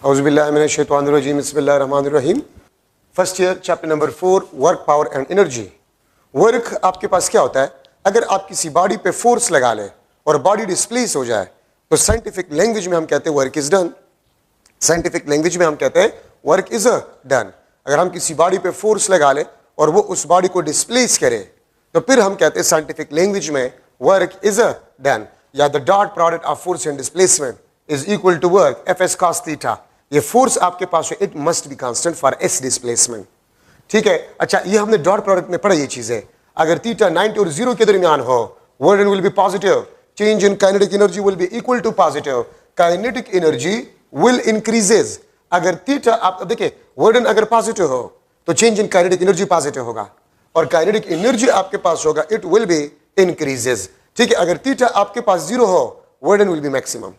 औज़ुबिल्लाहिमिनश्शैतानिर्रजीम बिस्मिल्लाहिर्रहमानिर्रहीम। First year chapter number 4 work power and energy. Work आपके पास क्या होता है? अगर आप किसी बॉडी पे फोर्स लगा लें और बॉडी डिस्प्लेस हो जाए तो साइंटिफिक लैंग्वेज में हम कहते हैं work is done. Scientific language में हम कहते हैं वर्क इज डन। अगर हम किसी बॉडी पे फोर्स लगा लें और वो उस बॉडी को डिस्प्लेस करे तो फिर हम कहते हैं साइंटिफिक लैंग्वेज में वर्क इज डन। या the dot product of force and displacement is equal to work F S cos theta. ये फोर्स आपके पास है, it must be constant for S displacement. ठीक है, अच्छा ये हमने डॉट प्रोडक्ट में पढ़ा ये चीजें। अगर थीटा 90 और 0 के दरमियान हो work done will be positive, change in kinetic energy will be equal to positive, kinetic energy will increases. अगर थीटा आप देखिए वर्क डन अगर पॉजिटिव हो तो change in kinetic energy positive होगा और काइनेटिक एनर्जी आपके पास होगा इट विल बी इंक्रीजेज। ठीक है, अगर थीटा आपके पास 0 हो work done will B maximum.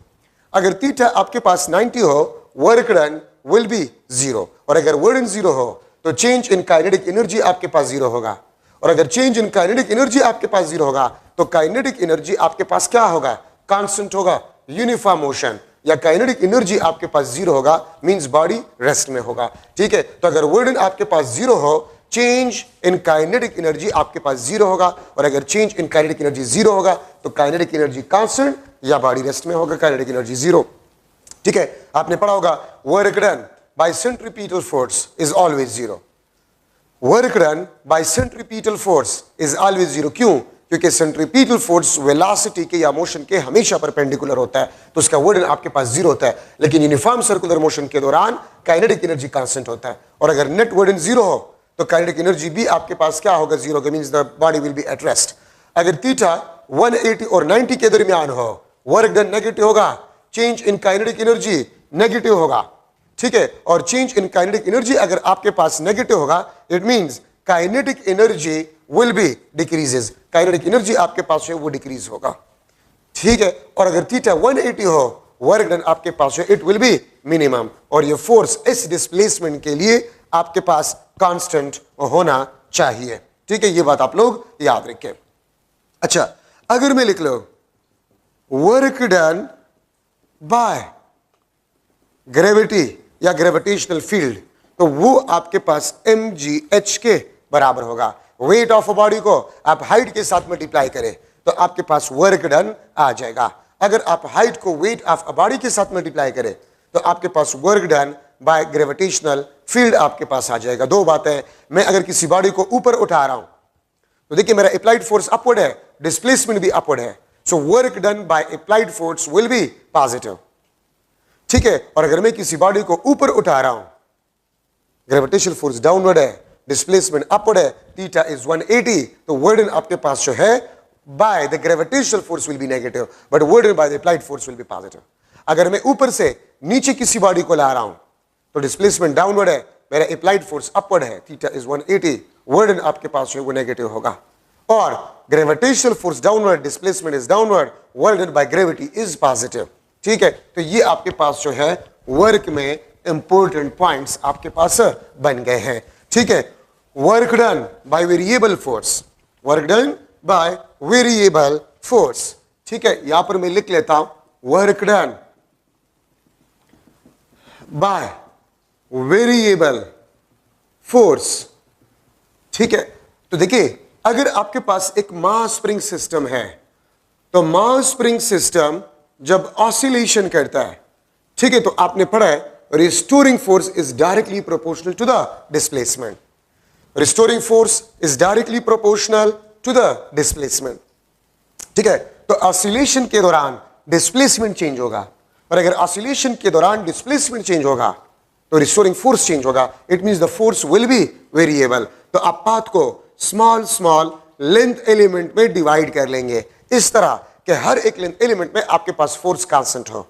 अगर थीटा आपके पास 90 हो वर्क डन विल बी 0 और अगर वर्क डन 0 हो तो चेंज इन काइनेटिक एनर्जी आपके पास 0 होगा और अगर चेंज इन काइनेटिक एनर्जी आपके पास 0 होगा तो काइनेटिक एनर्जी आपके पास क्या होगा? कांस्टेंट होगा, यूनिफॉर्म मोशन। या काइनेटिक एनर्जी आपके पास 0 होगा मींस बॉडी रेस्ट में होगा। ठीक है, तो अगर वर्क डन आपके पास 0 हो चेंज इन काइनेटिक एनर्जी आपके पास 0 होगा और अगर चेंज इन काइनेटिक एनर्जी 0 होगा तो काइनेटिक एनर्जी कांस्टेंट या बॉडी रेस्ट में होगा, काइनेटिक एनर्जी 0। ठीक है, आपने पढ़ा होगा work done bye centripetal force is always 0। Work done bye centripetal force is always 0। क्यों? क्योंकि सेंट्रीपिटल फोर्स वेलोसिटी के या मोशन के हमेशा परपेंडिकुलर होता है तो उसका वर्क डन आपके पास 0 होता है, लेकिन यूनिफॉर्म सर्कुलर मोशन के दौरान काइनेटिक एनर्जी कांस्टेंट होता है और अगर नेट वर्क डन 0 हो तो काइनेटिक एनर्जी भी आपके पास क्या होगा? 0 होगा, means the body will B at rest. अगर थीटा 180 और 90 के दरमियान हो वर्क डन नेगेटिव होगा, change in kinetic energy negative होगा। ठीक है, और चेंज इन काइनेटिक एनर्जी अगर आपके पास नेगेटिव होगा it means kinetic energy will B decreases. Kinetic energy आपके पास है वो डिक्रीज होगा। ठीक है, और अगर थीटा 180 हो वर्क डन आपके पास है इट विल बी मिनिमम और ये फोर्स इस डिस्प्लेसमेंट के लिए आपके पास कांस्टेंट होना चाहिए। ठीक है, ये बात आप लोग याद रखें। अच्छा, अगर मैं लिख लो वर्क डन बाय ग्रेविटी या ग्रेविटेशनल फील्ड तो वो आपके पास mgh के बराबर होगा। वेट ऑफ अ बॉडी को आप हाइट के साथ मल्टीप्लाई करें तो आपके पास वर्क डन आ जाएगा। अगर आप हाइट को वेट ऑफ अ बॉडी के साथ मल्टीप्लाई करें तो आपके पास work done by gravitational field आपके पास आ जाएगा। दो बातें, मैं अगर किसी बॉडी को ऊपर उठा रहा हूं तो देखिए मेरा अप्लाइड फोर्स अपवर्ड है, डिस्प्लेसमेंट भी अपवर्ड है, so work done by applied force will be positive. ठीक है, और अगर मैं किसी बॉडी को ऊपर उठा रहा हूं ग्रेविटेशनल फोर्स डाउनवर्ड है, डिस्प्लेसमेंट अपवर्ड है, थीटा इज 180 तो वर्क डन आपके पास जो है by the gravitational force will be negative but work done by the applied force will be positive. अगर मैं ऊपर से नीचे किसी बॉडी को ला रहा हूं तो डिस्प्लेसमेंट डाउनवर्ड है, मेरा अप्लाइड फोर्स अपवर्ड है, थीटा इज 180, वर्क डन आपके पास जो है वो नेगेटिव होगा। और gravitational force downward, displacement is downward, work done by gravity is positive. ठीक है, तो ये आपके पास जो है वर्क में इंपॉर्टेंट पॉइंट्स आपके पास बन गए हैं। ठीक है, work done by variable force, work done by variable force. ठीक है, यहां पर मैं लिख लेता हूं work done by variable force. ठीक है, तो देखिए अगर आपके पास एक मास स्प्रिंग सिस्टम है तो मास स्प्रिंग सिस्टम जब ऑसिलेशन करता है, ठीक है, तो आपने पढ़ा है restoring force is directly proportional to the displacement. Restoring force is directly proportional to the displacement. ठीक है, तो ऑसिलेशन के दौरान डिस्प्लेसमेंट चेंज होगा और अगर ऑसिलेशन के दौरान डिस्प्लेसमेंट चेंज होगा तो रिस्टोरिंग फोर्स चेंज होगा, it means the force will be variable. तो आप पाथ को स्मॉल स्मॉल लेंथ एलिमेंट में डिवाइड कर लेंगे इस तरह कि हर एक लेंथ एलिमेंट में आपके पास फोर्स कांस्टेंट हो।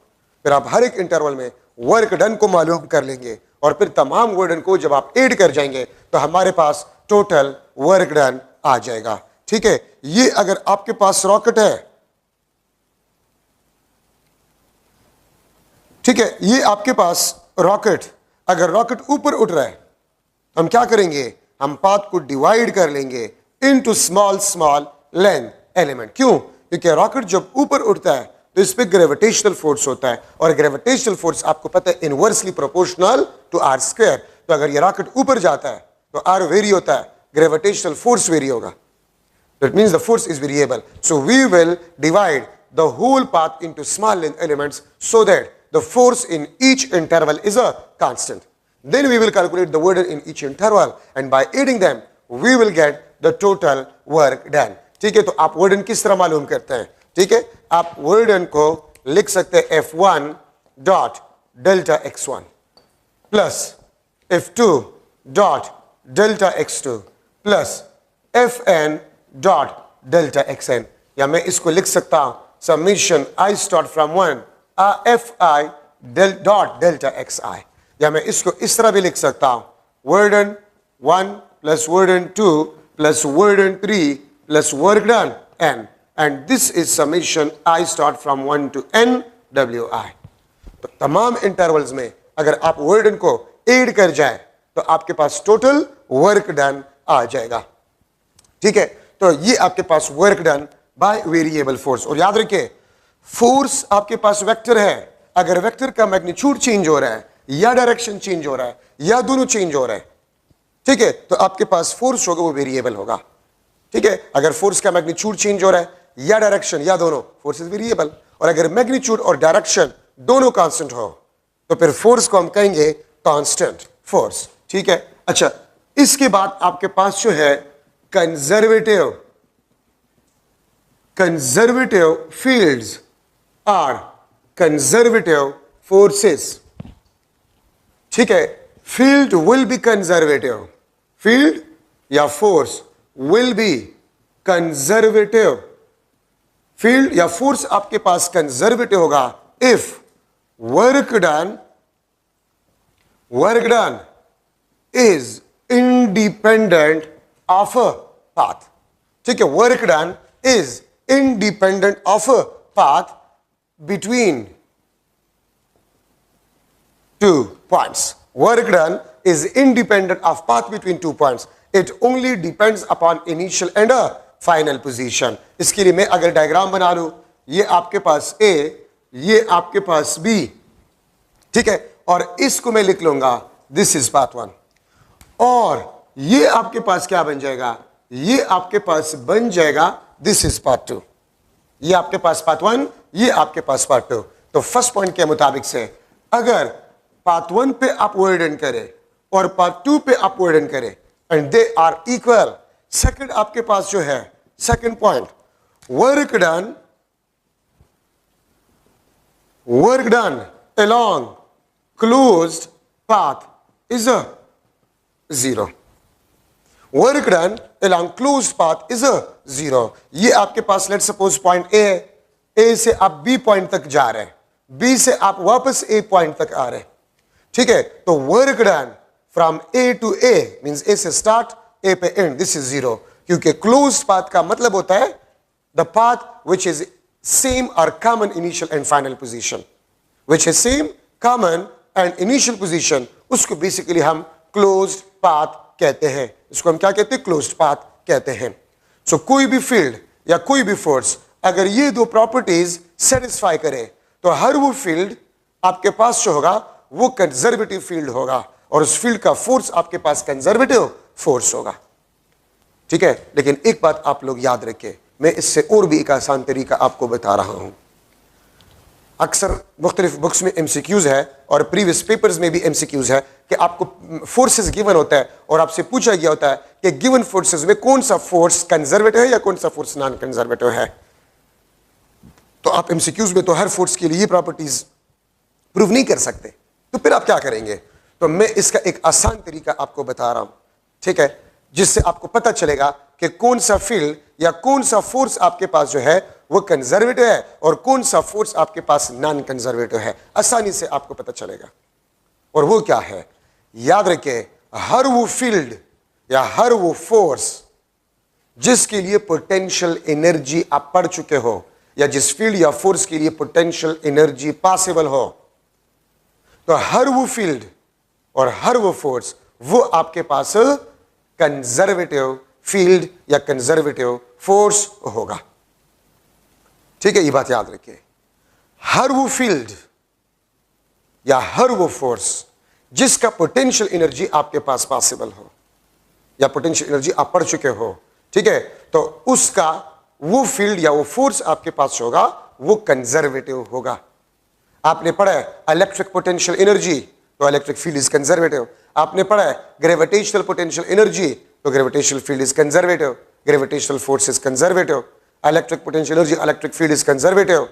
फिर आप हर एक इंटरवल में वर्क डन को मालूम कर लेंगे और फिर तमाम वर्क डन को जब आप ऐड कर जाएंगे तो हमारे पास टोटल वर्क डन आ जाएगा। ठीक है, ये अगर आपके पास रॉकेट है, ठीक है, ये आपके पास रॉकेट, अगर रॉकेट ऊपर उठ रहा है हम क्या करेंगे? हम पाथ को डिवाइड कर लेंगे into small small length element. क्यों? क्योंकि रॉकेट जब ऊपर उठता है तो इस पे ग्रेविटेशनल फोर्स होता है, और ग्रेविटेशनल फोर्स आपको पता है inversely proportional to r square. तो अगर ये रॉकेट ऊपर जाता है तो आर वेरी होता है, ग्रेविटेशनल फोर्स वेरी होगा। That means the force is variable. So we will divide the whole path into small length elements so that the force in each interval is a constant. Then we will calculate the burden in each interval, and by adding them we will get the total work done. ठीक है, तो आप वर्डन किस तरह मालूम करते हैं? ठीक है, आप वर्डन को लिख सकते हैं F1 dot delta x1 plus F2 dot delta x2 plus Fn dot delta xn, या मैं इसको लिख सकता हूं summation I start from 1 Fi dot delta xi, या मैं इसको इस तरह भी लिख सकता हूं वर्डन 1 plus वर्डन 2 plus वर्डन 3 plus work done n, and this is summation I start from 1 to n wi। तो तमाम इंटरवल्स में अगर आप वर्डन को ऐड कर जाए तो आपके पास टोटल वर्क डन आ जाएगा। ठीक है, तो ये आपके पास work done by variable force. और याद रखिए फोर्स आपके पास वेक्टर है, अगर वेक्टर का मैग्नीट्यूड चेंज हो रहा है या डायरेक्शन चेंज हो रहा है या दोनों चेंज हो रहा है, ठीक है, तो आपके पास फोर्स होगा वो वेरिएबल होगा। ठीक है, अगर फोर्स का मैग्नीट्यूड चेंज हो रहा है या डायरेक्शन या दोनों, फोर्स इज वेरिएबल। और अगर मैग्नीट्यूड और डायरेक्शन दोनों कांस्टेंट हो तो फिर फोर्स को हम कहेंगे कांस्टेंट फोर्स। ठीक है, अच्छा, इसके बाद आपके पास जो है conservative fields are conservative forces। ठीक है, field will be conservative, field या force will be conservative, field या force आपके पास conservative होगा if work done is independent of a path। ठीक है, work done is independent of a path between two points. Work done is independent of path between two points, it only depends upon initial and a final position. इसके लिए मैं अगर diagram बना लूं, ये आपके पास A, ये आपके पास B, ठीक है, और इसको मैं लिख लूंगा दिस इज पाथ 1, और ये आपके पास क्या बन जाएगा, ये आपके पास बन जाएगा दिस इज पार्ट 2। ये आपके पास पार्ट 1, ये आपके पास पार्ट 2। तो फर्स्ट पॉइंट के मुताबिक से अगर पार्ट 1 पे आप वर्डन करें और पार्ट 2 पे आप वर्डन करें and they are equal, second आपके पास जो है second point, work done along closed path is a 0। Work done along closed path is a 0। ये आपके पास लेट सपोज पॉइंट A है, A से आप B पॉइंट तक जा रहे हैं, B से आप वापस A पॉइंट तक आ रहे हैं। ठीक है, तो work done from A to A means A से स्टार्ट A पे एंड, दिस इज 0, क्योंकि क्लोज्ड पाथ का मतलब होता है the path which is same और common initial and final position, which is same common and initial position, उसको basically हम क्लोज्ड पाथ कहते हैं। इसको हम क्या कहते हैं, क्लोज्ड पाथ कहते हैं। सो कोई भी फील्ड या कोई भी फोर्स अगर ये दो प्रॉपर्टीज सेटिस्फाई करे तो हर वो फील्ड आपके पास जो होगा वो कंजर्वेटिव फील्ड होगा, और उस फील्ड का फोर्स आपके पास कंजर्वेटिव फोर्स होगा। ठीक है, लेकिन एक बात आप लोग याद रखें, मैं इससे और भी एक आसान तरीका आपको बता रहा हूं। अक्सर मुख्तलिफ बुक्स में MCQs है और प्रीवियस पेपर्स में भी MCQs है कि आपको फोर्सेस गिवन होता है और आपसे पूछा गया होता है कि गिवन फोर्सेस में कौन सा फोर्स कंजर्वेटिव है या कौन सा फोर्स नॉन कंजर्वेटिव है। तो आप MCQs में तो हर फोर्स के लिए ये प्रॉपर्टीज प्रूव नहीं कर सकते, तो फिर आप क्या करेंगे? तो मैं इसका एक आसान तरीका आपको बता रहा हूं, ठीक है, जिससे आपको पता चलेगा कि कौन सा फील्ड या कौन सा फोर्स आपके पास जो है वो कंजर्वेटिव है और कौन सा फोर्स आपके पास नॉन कंजर्वेटिव है। आसानी से आपको पता चलेगा। और वो क्या है, याद रखिए, हर वो फील्ड या हर वो फोर्स जिसके लिए पोटेंशियल एनर्जी आप पढ़ चुके हो या जिस फील्ड या फोर्स के लिए पोटेंशियल एनर्जी पॉसिबल हो, तो हर वो फील्ड और हर वो फोर्स वो आपके पास कंजर्वेटिव फील्ड या कंजर्वेटिव फोर्स होगा। ठीक है, ये बात याद रखिए। हर वो फील्ड या हर वो फोर्स जिसका पोटेंशियल एनर्जी आपके पास पॉसिबल हो या पोटेंशियल एनर्जी आप पढ़ चुके हो, ठीक है, तो उसका वो फील्ड या वो फोर्स आपके पास होगा वो कंजर्वेटिव होगा। आपने पढ़ा है इलेक्ट्रिक पोटेंशियल एनर्जी, तो इलेक्ट्रिक फील्ड इज कंजर्वेटिव। आपने पढ़ा है ग्रेविटेशनल पोटेंशियल एनर्जी, तो gravitational field is conservative, gravitational force is conservative. Electric potential energy, electric field is conservative,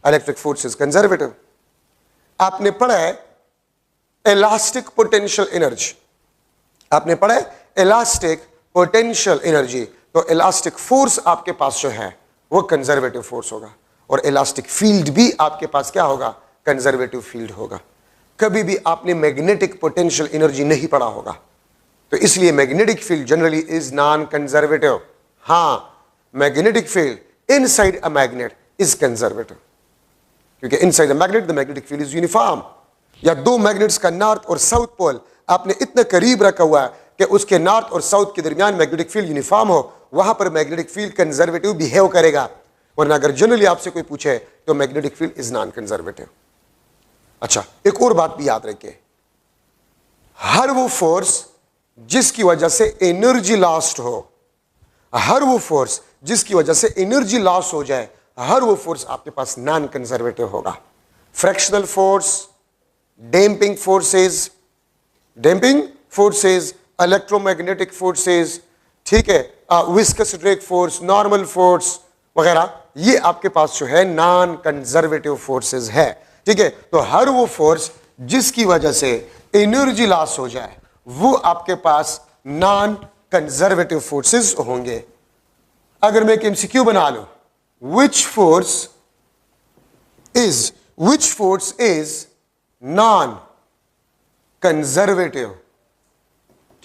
electric force is conservative. आपने पढ़ा है इलास्टिक पोटेंशियल एनर्जी, आपने पढ़ा है इलास्टिक पोटेंशियल एनर्जी, तो इलास्टिक फोर्स आपके पास जो है वो कंजर्वेटिव फोर्स होगा और इलास्टिक फील्ड भी आपके पास क्या होगा, कंजर्वेटिव फील्ड होगा। कभी भी आपने मैग्नेटिक पोटेंशियल एनर्जी नहीं पढ़ा होगा, तो इसलिए magnetic field generally is non conservative. हाँ, magnetic field inside a magnet is conservative, क्योंकि inside a magnet the magnetic field is uniform. या दो मैग्नेट्स का नॉर्थ और साउथ पोल आपने इतना करीब रखा हुआ है कि उसके नॉर्थ और साउथ के दरमियान मैग्नेटिक फील्ड यूनिफॉर्म हो, वहां पर मैग्नेटिक फील्ड कंजर्वेटिव बिहेव करेगा। वरना अगर जनरली आपसे कोई पूछे तो magnetic field is non conservative. अच्छा, एक और बात भी याद रखिए, हर वो फोर्स जिसकी वजह से एनर्जी लॉस्ट हो, हर वो फोर्स जिसकी वजह से एनर्जी लॉस हो जाए, हर वो फोर्स आपके पास नॉन कंजर्वेटिव होगा। Fractional force, damping forces, electromagnetic forces, ठीक है, viscous drag force, normal force वगैरह, ये आपके पास जो है नॉन कंजर्वेटिव फोर्सेस है, ठीक है। तो हर वो फोर्स जिसकी वजह से एनर्जी लॉस हो जाए वो आपके पास नॉन कंजर्वेटिव फोर्सेस होंगे। अगर मैं एक एमसीक्यू बना लूं, which force is non conservative,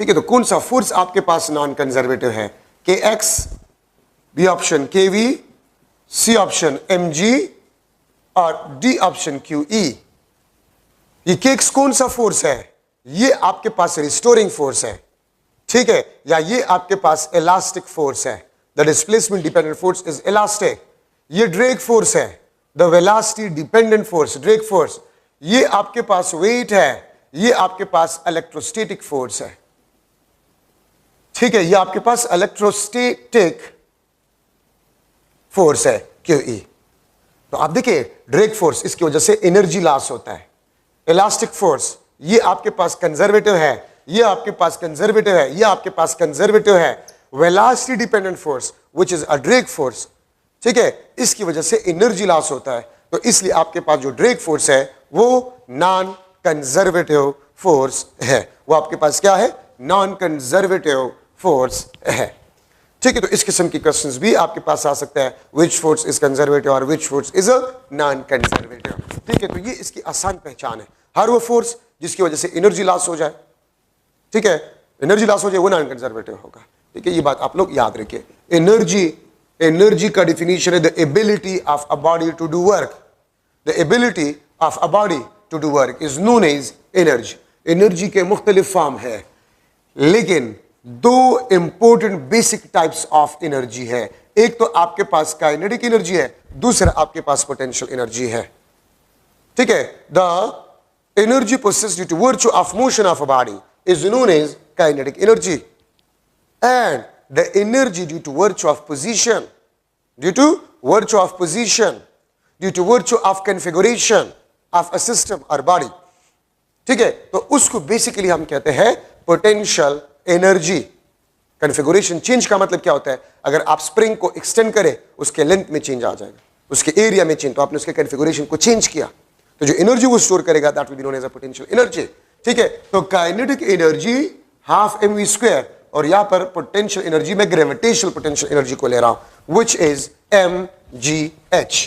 ठीक है, तो कौन सा फोर्स आपके पास नॉन कंजर्वेटिव है? K x, B option k v, C option m g और डी ऑप्शन क्यू ई। ये के एक्स कौन सा फोर्स है? ये आपके पास रिस्टोरिंग फोर्स है, ठीक है, या ये आपके पास इलास्टिक फोर्स है। The displacement dependent force is elastic. ये ड्रैग फोर्स है, the velocity dependent force, drag force. ये आपके पास वेट है, ये आपके पास इलेक्ट्रोस्टैटिक फोर्स है, ठीक है, ये आपके पास इलेक्ट्रोस्टैटिक फोर्स है, क्यूई। तो आप देखिए, ड्रैग फोर्स, इसकी वजह से एनर्जी लॉस होता है। इलास्टिक फोर्स, ये आपके पास कंजर्वेटिव है, ये आपके पास कंजर्वेटिव है, ये आपके पास कंजर्वेटिव है। Velocity dependent force which is a drag force, ठीक है, इसकी वजह से एनर्जी लॉस होता है, तो इसलिए आपके पास जो ड्रैग फोर्स है वो नॉन कंजर्वेटिव फोर्स है। वो आपके पास क्या है? नॉन कंजर्वेटिव फोर्स है, ठीक है। तो इस किस्म की क्वेश्चंस भी आपके पास आ सकता है, विच फोर्स इज कंजर्वेटिव और which force is a non conservative, ठीक है। तो ये इसकी आसान पहचान है, हर वो फोर्स जिसकी वजह से एनर्जी लॉस हो जाए, ठीक है, एनर्जी लॉस हो जाए वो नॉन कंजर्वेटिव होगा, ठीक है। ये बात आप लोग याद रखिए। एनर्जी का डिफिनीशन है the ability of a body to do work. The ability of a body to do work is known as energy. Energy के मुख्तलिफ फॉर्म है, लेकिन दो important basic types of energy है। एक तो आपके पास काइनेटिक एनर्जी है, दूसरा आपके पास पोटेंशियल एनर्जी है, ठीक है। The energy possessed due to virtue of motion of a body is known as kinetic energy, and the energy due to virtue of position, due to virtue of configuration of a system or body, ठीक है, तो उसको basically हम कहते हैं potential energy. Configuration change का मतलब क्या होता है? अगर आप स्प्रिंग को एक्सटेंड करें, उसके लेंथ में चेंज आ जाएगा, उसके एरिया में चेंज, तो आपने उसके कन्फिगुरेशन को चेंज किया, तो जो एनर्जी वो स्टोर करेगा that will be known as a potential energy, ठीक है। तो kinetic energy half mv square, और यहां पर पोटेंशियल एनर्जी में ग्रेविटेशनल पोटेंशियल एनर्जी को ले रहा हूं, which is mgh।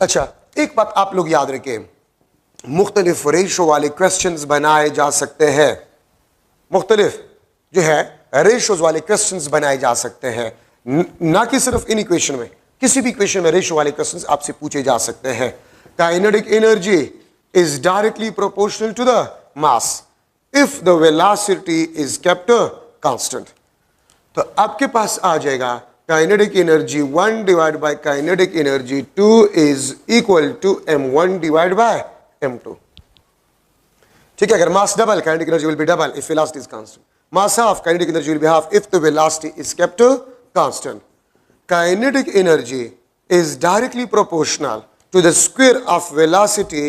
अच्छा, एक बात आप लोग याद रखें, मुख्तलिफ रेशो वाले क्वेश्चंस बनाए जा सकते हैं, मुख्तलिफ जो है रेशोज वाले क्वेश्चंस बनाए जा सकते हैं, ना कि सिर्फ इन इक्वेशन में, किसी भी इक्वेशन में रेशो वाले क्वेश्चंस आपसे पूछे जा सकते हैं। Kinetic energy is directly proportional to the mass if the velocity is kept constant। तो आपके पास आ जाएगा kinetic energy 1 divide by kinetic energy 2 is equal to m1 divide by m2। ठीक है, अगर mass double, kinetic energy will be double if velocity is constant. Mass half, kinetic energy will be half if the velocity is kept constant. Kinetic energy is directly proportional to the square of velocity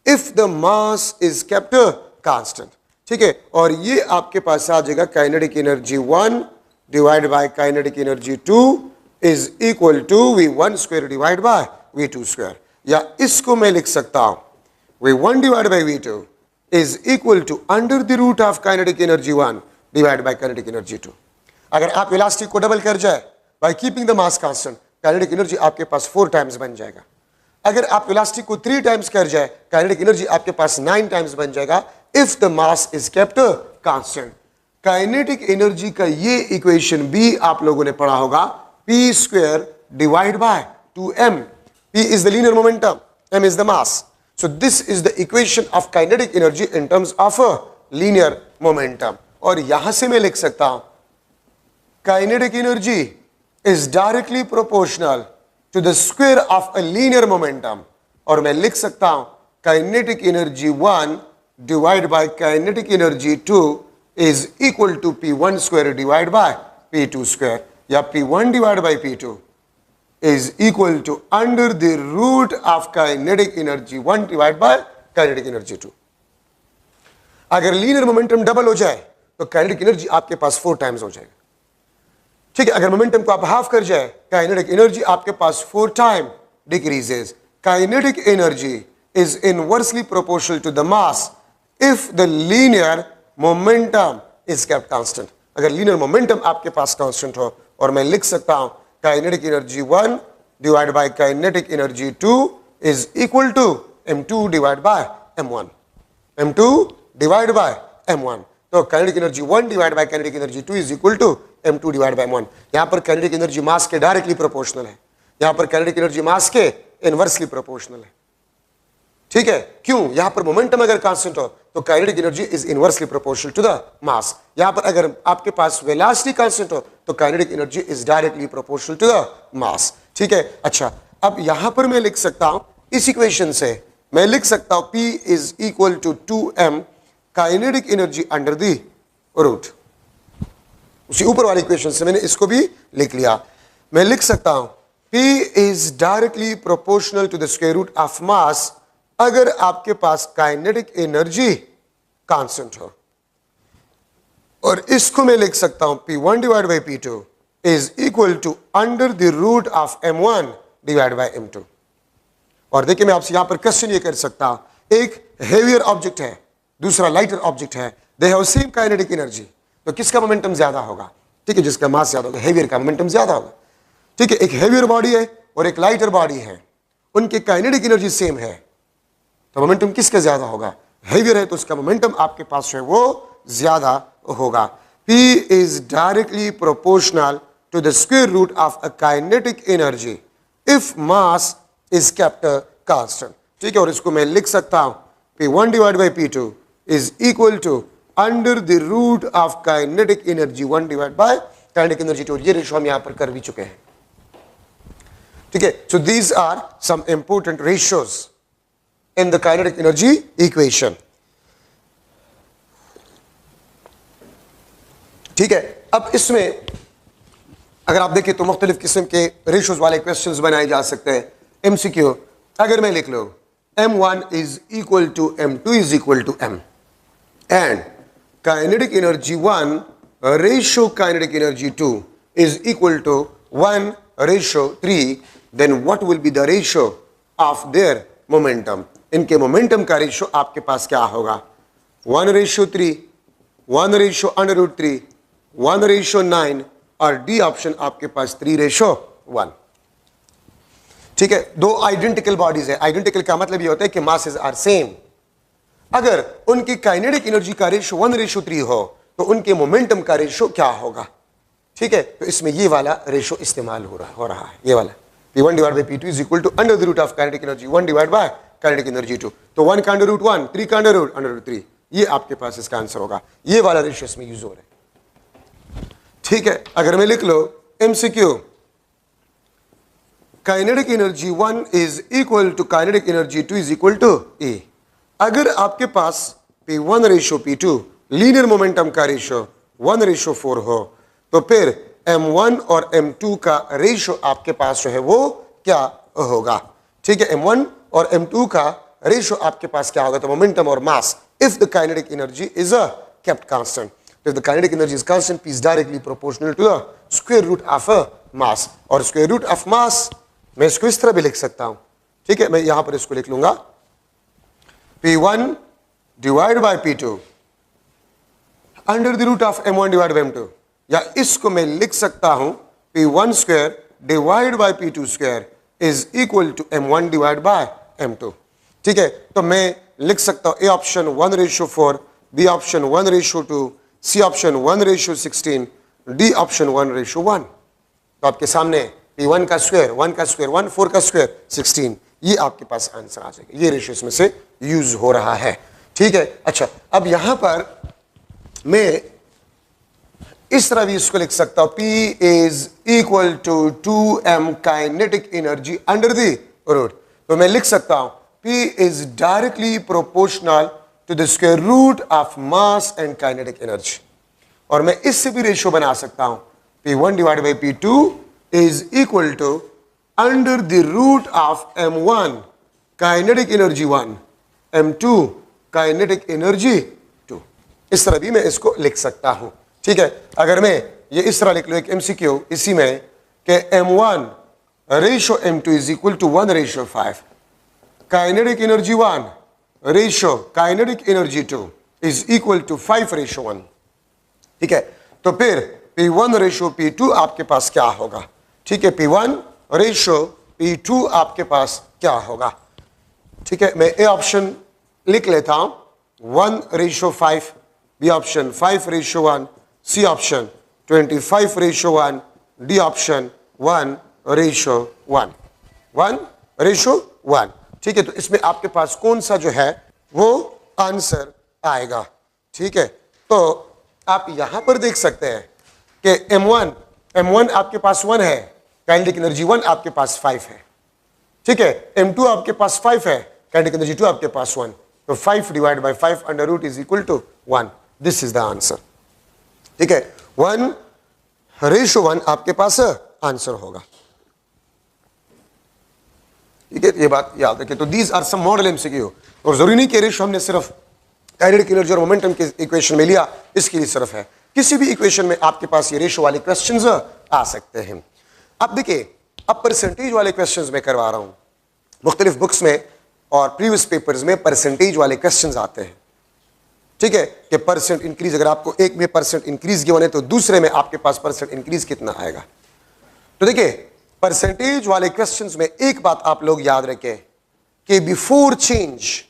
if the mass is kept constant। ठीक है, और ये आपके पास आ जाएगा kinetic energy 1 divide by kinetic energy 2 is equal to v1 square divide by v2 square. या इसको मैं लिख सकता हूं v1 divide by v2 is equal to under the root of kinetic energy 1 divide by kinetic energy 2। अगर आप velocity को double कर जाए by keeping the mass constant, kinetic energy आपके पास 4 टाइम्स बन जाएगा। अगर आप वेलोसिटी को 3 टाइम्स कर जाए, काइनेटिक एनर्जी आपके पास 9 टाइम्स बन जाएगा if the mass is kept constant. Kinetic energy का ये इक्वेशन भी आप लोगों ने पढ़ा होगा, p square divide bye 2m। p is the linear momentum, m is the mass. So this is the equation of kinetic energy in terms of linear momentum. और यहां से मैं लिख सकता हूं kinetic energy is directly proportional to the square of a linear momentum। और मैं लिख सकता हूं kinetic energy 1 divide by kinetic energy 2 is equal to p1 square divide by p2 square. या p1 divide by p2 is equal to under the root of kinetic energy 1 divide by kinetic energy 2। अगर linear momentum double हो जाए तो kinetic energy आपके पास 4 times हो जाएगा। ठीक है, अगर मोमेंटम को आप हाफ कर जाए, काइनेटिक एनर्जी आपके पास 4 time decreases. Kinetic energy is inversely proportional to the mass if the linear momentum is kept constant. अगर लीनियर मोमेंटम आपके पास कांस्टेंट हो, और मैं लिख सकता हूं kinetic energy 1 divide by kinetic energy 2 is equal to m2 divide by m1। m2 divide by m1। तो kinetic energy 1 divide by kinetic energy 2 is equal to m2 divide by m1। यहां पर kinetic energy मास के directly proportional है, यहां पर kinetic energy मास के inversely proportional है। ठीक है, क्यों? यहां पर मोमेंटम अगर कांस्टेंट हो तो kinetic energy is inversely proportional to the mass. यहां पर अगर आपके पास वेलोसिटी कांस्टेंट हो तो kinetic energy is directly proportional to the mass. ठीक है, अच्छा, अब यहां पर मैं लिख सकता हूं इस इक्वेशन से मैं लिख सकता हूं p is equal to 2m kinetic energy under the root. उसी ऊपर वाली इक्वेशन से मैंने इसको भी लिख लिया। मैं लिख सकता हूं P is directly proportional to the square root of mass अगर आपके पास काइनेटिक एनर्जी कांस्टेंट हो। और इसको मैं लिख सकता हूं P1 divide by P2 is equal to under the root of m1 divide by m2। और देखिए, मैं आपसे यहां पर क्वेश्चन ये कर सकता हूं, एक हेवियर ऑब्जेक्ट है, दूसरा लाइटर ऑब्जेक्ट है, they have same kinetic energy, तो किसका मोमेंटम ज्यादा होगा? ठीक है, जिसका मास ज्यादा होगा, हेवियर का मोमेंटम ज्यादा होगा। ठीक है, एक हेवियर बॉडी है और एक लाइटर बॉडी है, उनकी काइनेटिक एनर्जी सेम है, तो मोमेंटम किसका ज्यादा होगा? हेवियर है तो उसका मोमेंटम आपके पास है वो ज्यादा होगा। P is directly proportional to the square root of a kinetic energy if mass is kept constant. ठीक है, और इसको मैं लिख सकता हूं P1 divide by P2 is equal to under the root of kinetic energy 1 divide by kinetic energy 2। ये ratio हम यहां पर कर भी चुके हैं। ठीक है, so these are some important ratios in the kinetic energy equation. ठीक है, अब इसमें अगर आप देखें तो मुख्तलिफ किस्म के रेशियोज वाले क्वेश्चंस बनाए जा सकते हैं। एमसीक्यू अगर मैं लिख लो m1 is equal to m2 is equal to m and kinetic energy 1 ratio kinetic energy 2 is equal to 1 ratio 3, then what will be the ratio of their momentum? इनके मोमेंटम का रेशियो आपके पास क्या होगा? 1 ratio 3, 1 ratio under root 3, 1 ratio 9 और D option आपके पास 3 ratio 1। ठीक है, दो आइडेंटिकल बॉडीज है। आइडेंटिकल का मतलब ये होता है कि मासेस आर सेम। अगर उनकी काइनेटिक एनर्जी का रेशियो 1 रेशियो 3 हो तो उनके मोमेंटम का रेशियो क्या होगा? ठीक है, तो इसमें ये वाला रेशियो इस्तेमाल हो रहा है ये वाला P1 divide by P2 is equal to under the root of kinetic energy 1 divide by kinetic energy 2। तो 1 का अंडर रूट 1, 3 का अंडर रूट 3, ये आपके पास इसका आंसर होगा। ये वाला रेशियो इसमें यूज हो रहा है। ठीक है, अगर मैं लिख लो MCQ kinetic energy 1 is equal to kinetic energy 2 is equal to E। अगर आपके पास P1 ratio P2 linear momentum का रेशो 1:4 हो तो फिर M1 और M2 का रेशो आपके पास जो है वो क्या होगा? ठीक है, M1 और M2 का रेशो आपके पास क्या होगा? तो मोमेंटम और mass, if the kinetic energy is a kept constant, if the kinetic energy is constant, P is directly proportional to the square root of a mass। और square root of mass मैं इसको इस तरह भी लिख सकता हूं, ठीक है, मैं यहां पर इसको लिख लूंगा P1 divided by P2 under the root of M1 divided by M2, या इसको मैं लिख सकता हूं P1 square divided by P2 square is equal to M1 divided by M2। ठीक है, तो मैं लिख सकता हूं A option 1:4, B option 1:2, C option 1:16, D option 1:1। तो आपके सामने P1 का स्क्वायर 1 का स्क्वायर 1, 4 का स्क्वायर 16, ये आपके पास आंसर आ जाएगा। ये रेशियो इसमें से यूज हो रहा है। ठीक है, अच्छा अब यहां पर मैं इस तरह भी इसको लिख सकता हूं P is equal to 2m kinetic energy under the root. तो मैं लिख सकता हूं P is directly proportional to the square root of mass and kinetic energy. और मैं इससे भी रेशियो बना सकता हूं P1 divide by P2 is equal to under the root of M1 kinetic energy 1, M2 kinetic energy 2। इस तरह भी मैं इसको लिख सकता हूं। ठीक है, अगर मैं ये इस तरह लिख लूं एक MCQ इसी में कि M1 ratio M2 is equal to 1:5, kinetic energy 1 ratio kinetic energy 2 is equal to 5:1। ठीक है, तो फिर P1 रेशो P2 आपके पास क्या होगा? ठीक है, P1 रेशो P2 आपके पास क्या होगा? ठीक है, मैं ए ऑप्शन लिख लेता हूं 1:5, B option 5:1, C option 25:1, D option 1:1, 1:1। ठीक है, तो इसमें आपके पास कौन सा जो है वो आंसर आएगा? ठीक है, तो आप यहां पर देख सकते हैं कि M1 आपके पास 1 है, काइनेटिक एनर्जी 1 आपके पास 5 है। ठीक है, M2 आपके पास 5 है, काइनेटिक एनर्जी 2 आपके पास 1, तो 5 divide by 5 under root is equal to 1। This is the answer. ठीक है, 1:1 आपके पास आंसर होगा। ठीक है, ये बात याद रखिए। तो these are some model MCQ, और जरूरी नहीं कि रेशो हमने सिर्फ काइनेटिक एनर्जी और मोमेंटम के इक्वेशन में लिया, इसके लिए सिर्फ है, किसी भी इक्वेशन में आपके पास ये रेशो वाले क्वेश्चंस आ सकते हैं। अब देखिए, अब परसेंटेज वाले क्वेश्चंस में करवा रहा हूं, मुख्तलिफ बुक्स में और प्रीवियस पेपर्स में परसेंटेज वाले क्वेश्चंस आते हैं। ठीक है, कि परसेंट इंक्रीज, अगर आपको एक में परसेंट इंक्रीज गिवन है तो दूसरे में आपके पास परसेंट इंक्रीज कितना आएगा? तो देखिए, परसेंटेज वाले क्वेश्चंस में एक बात आप लोग याद रखें कि बिफोर चेंज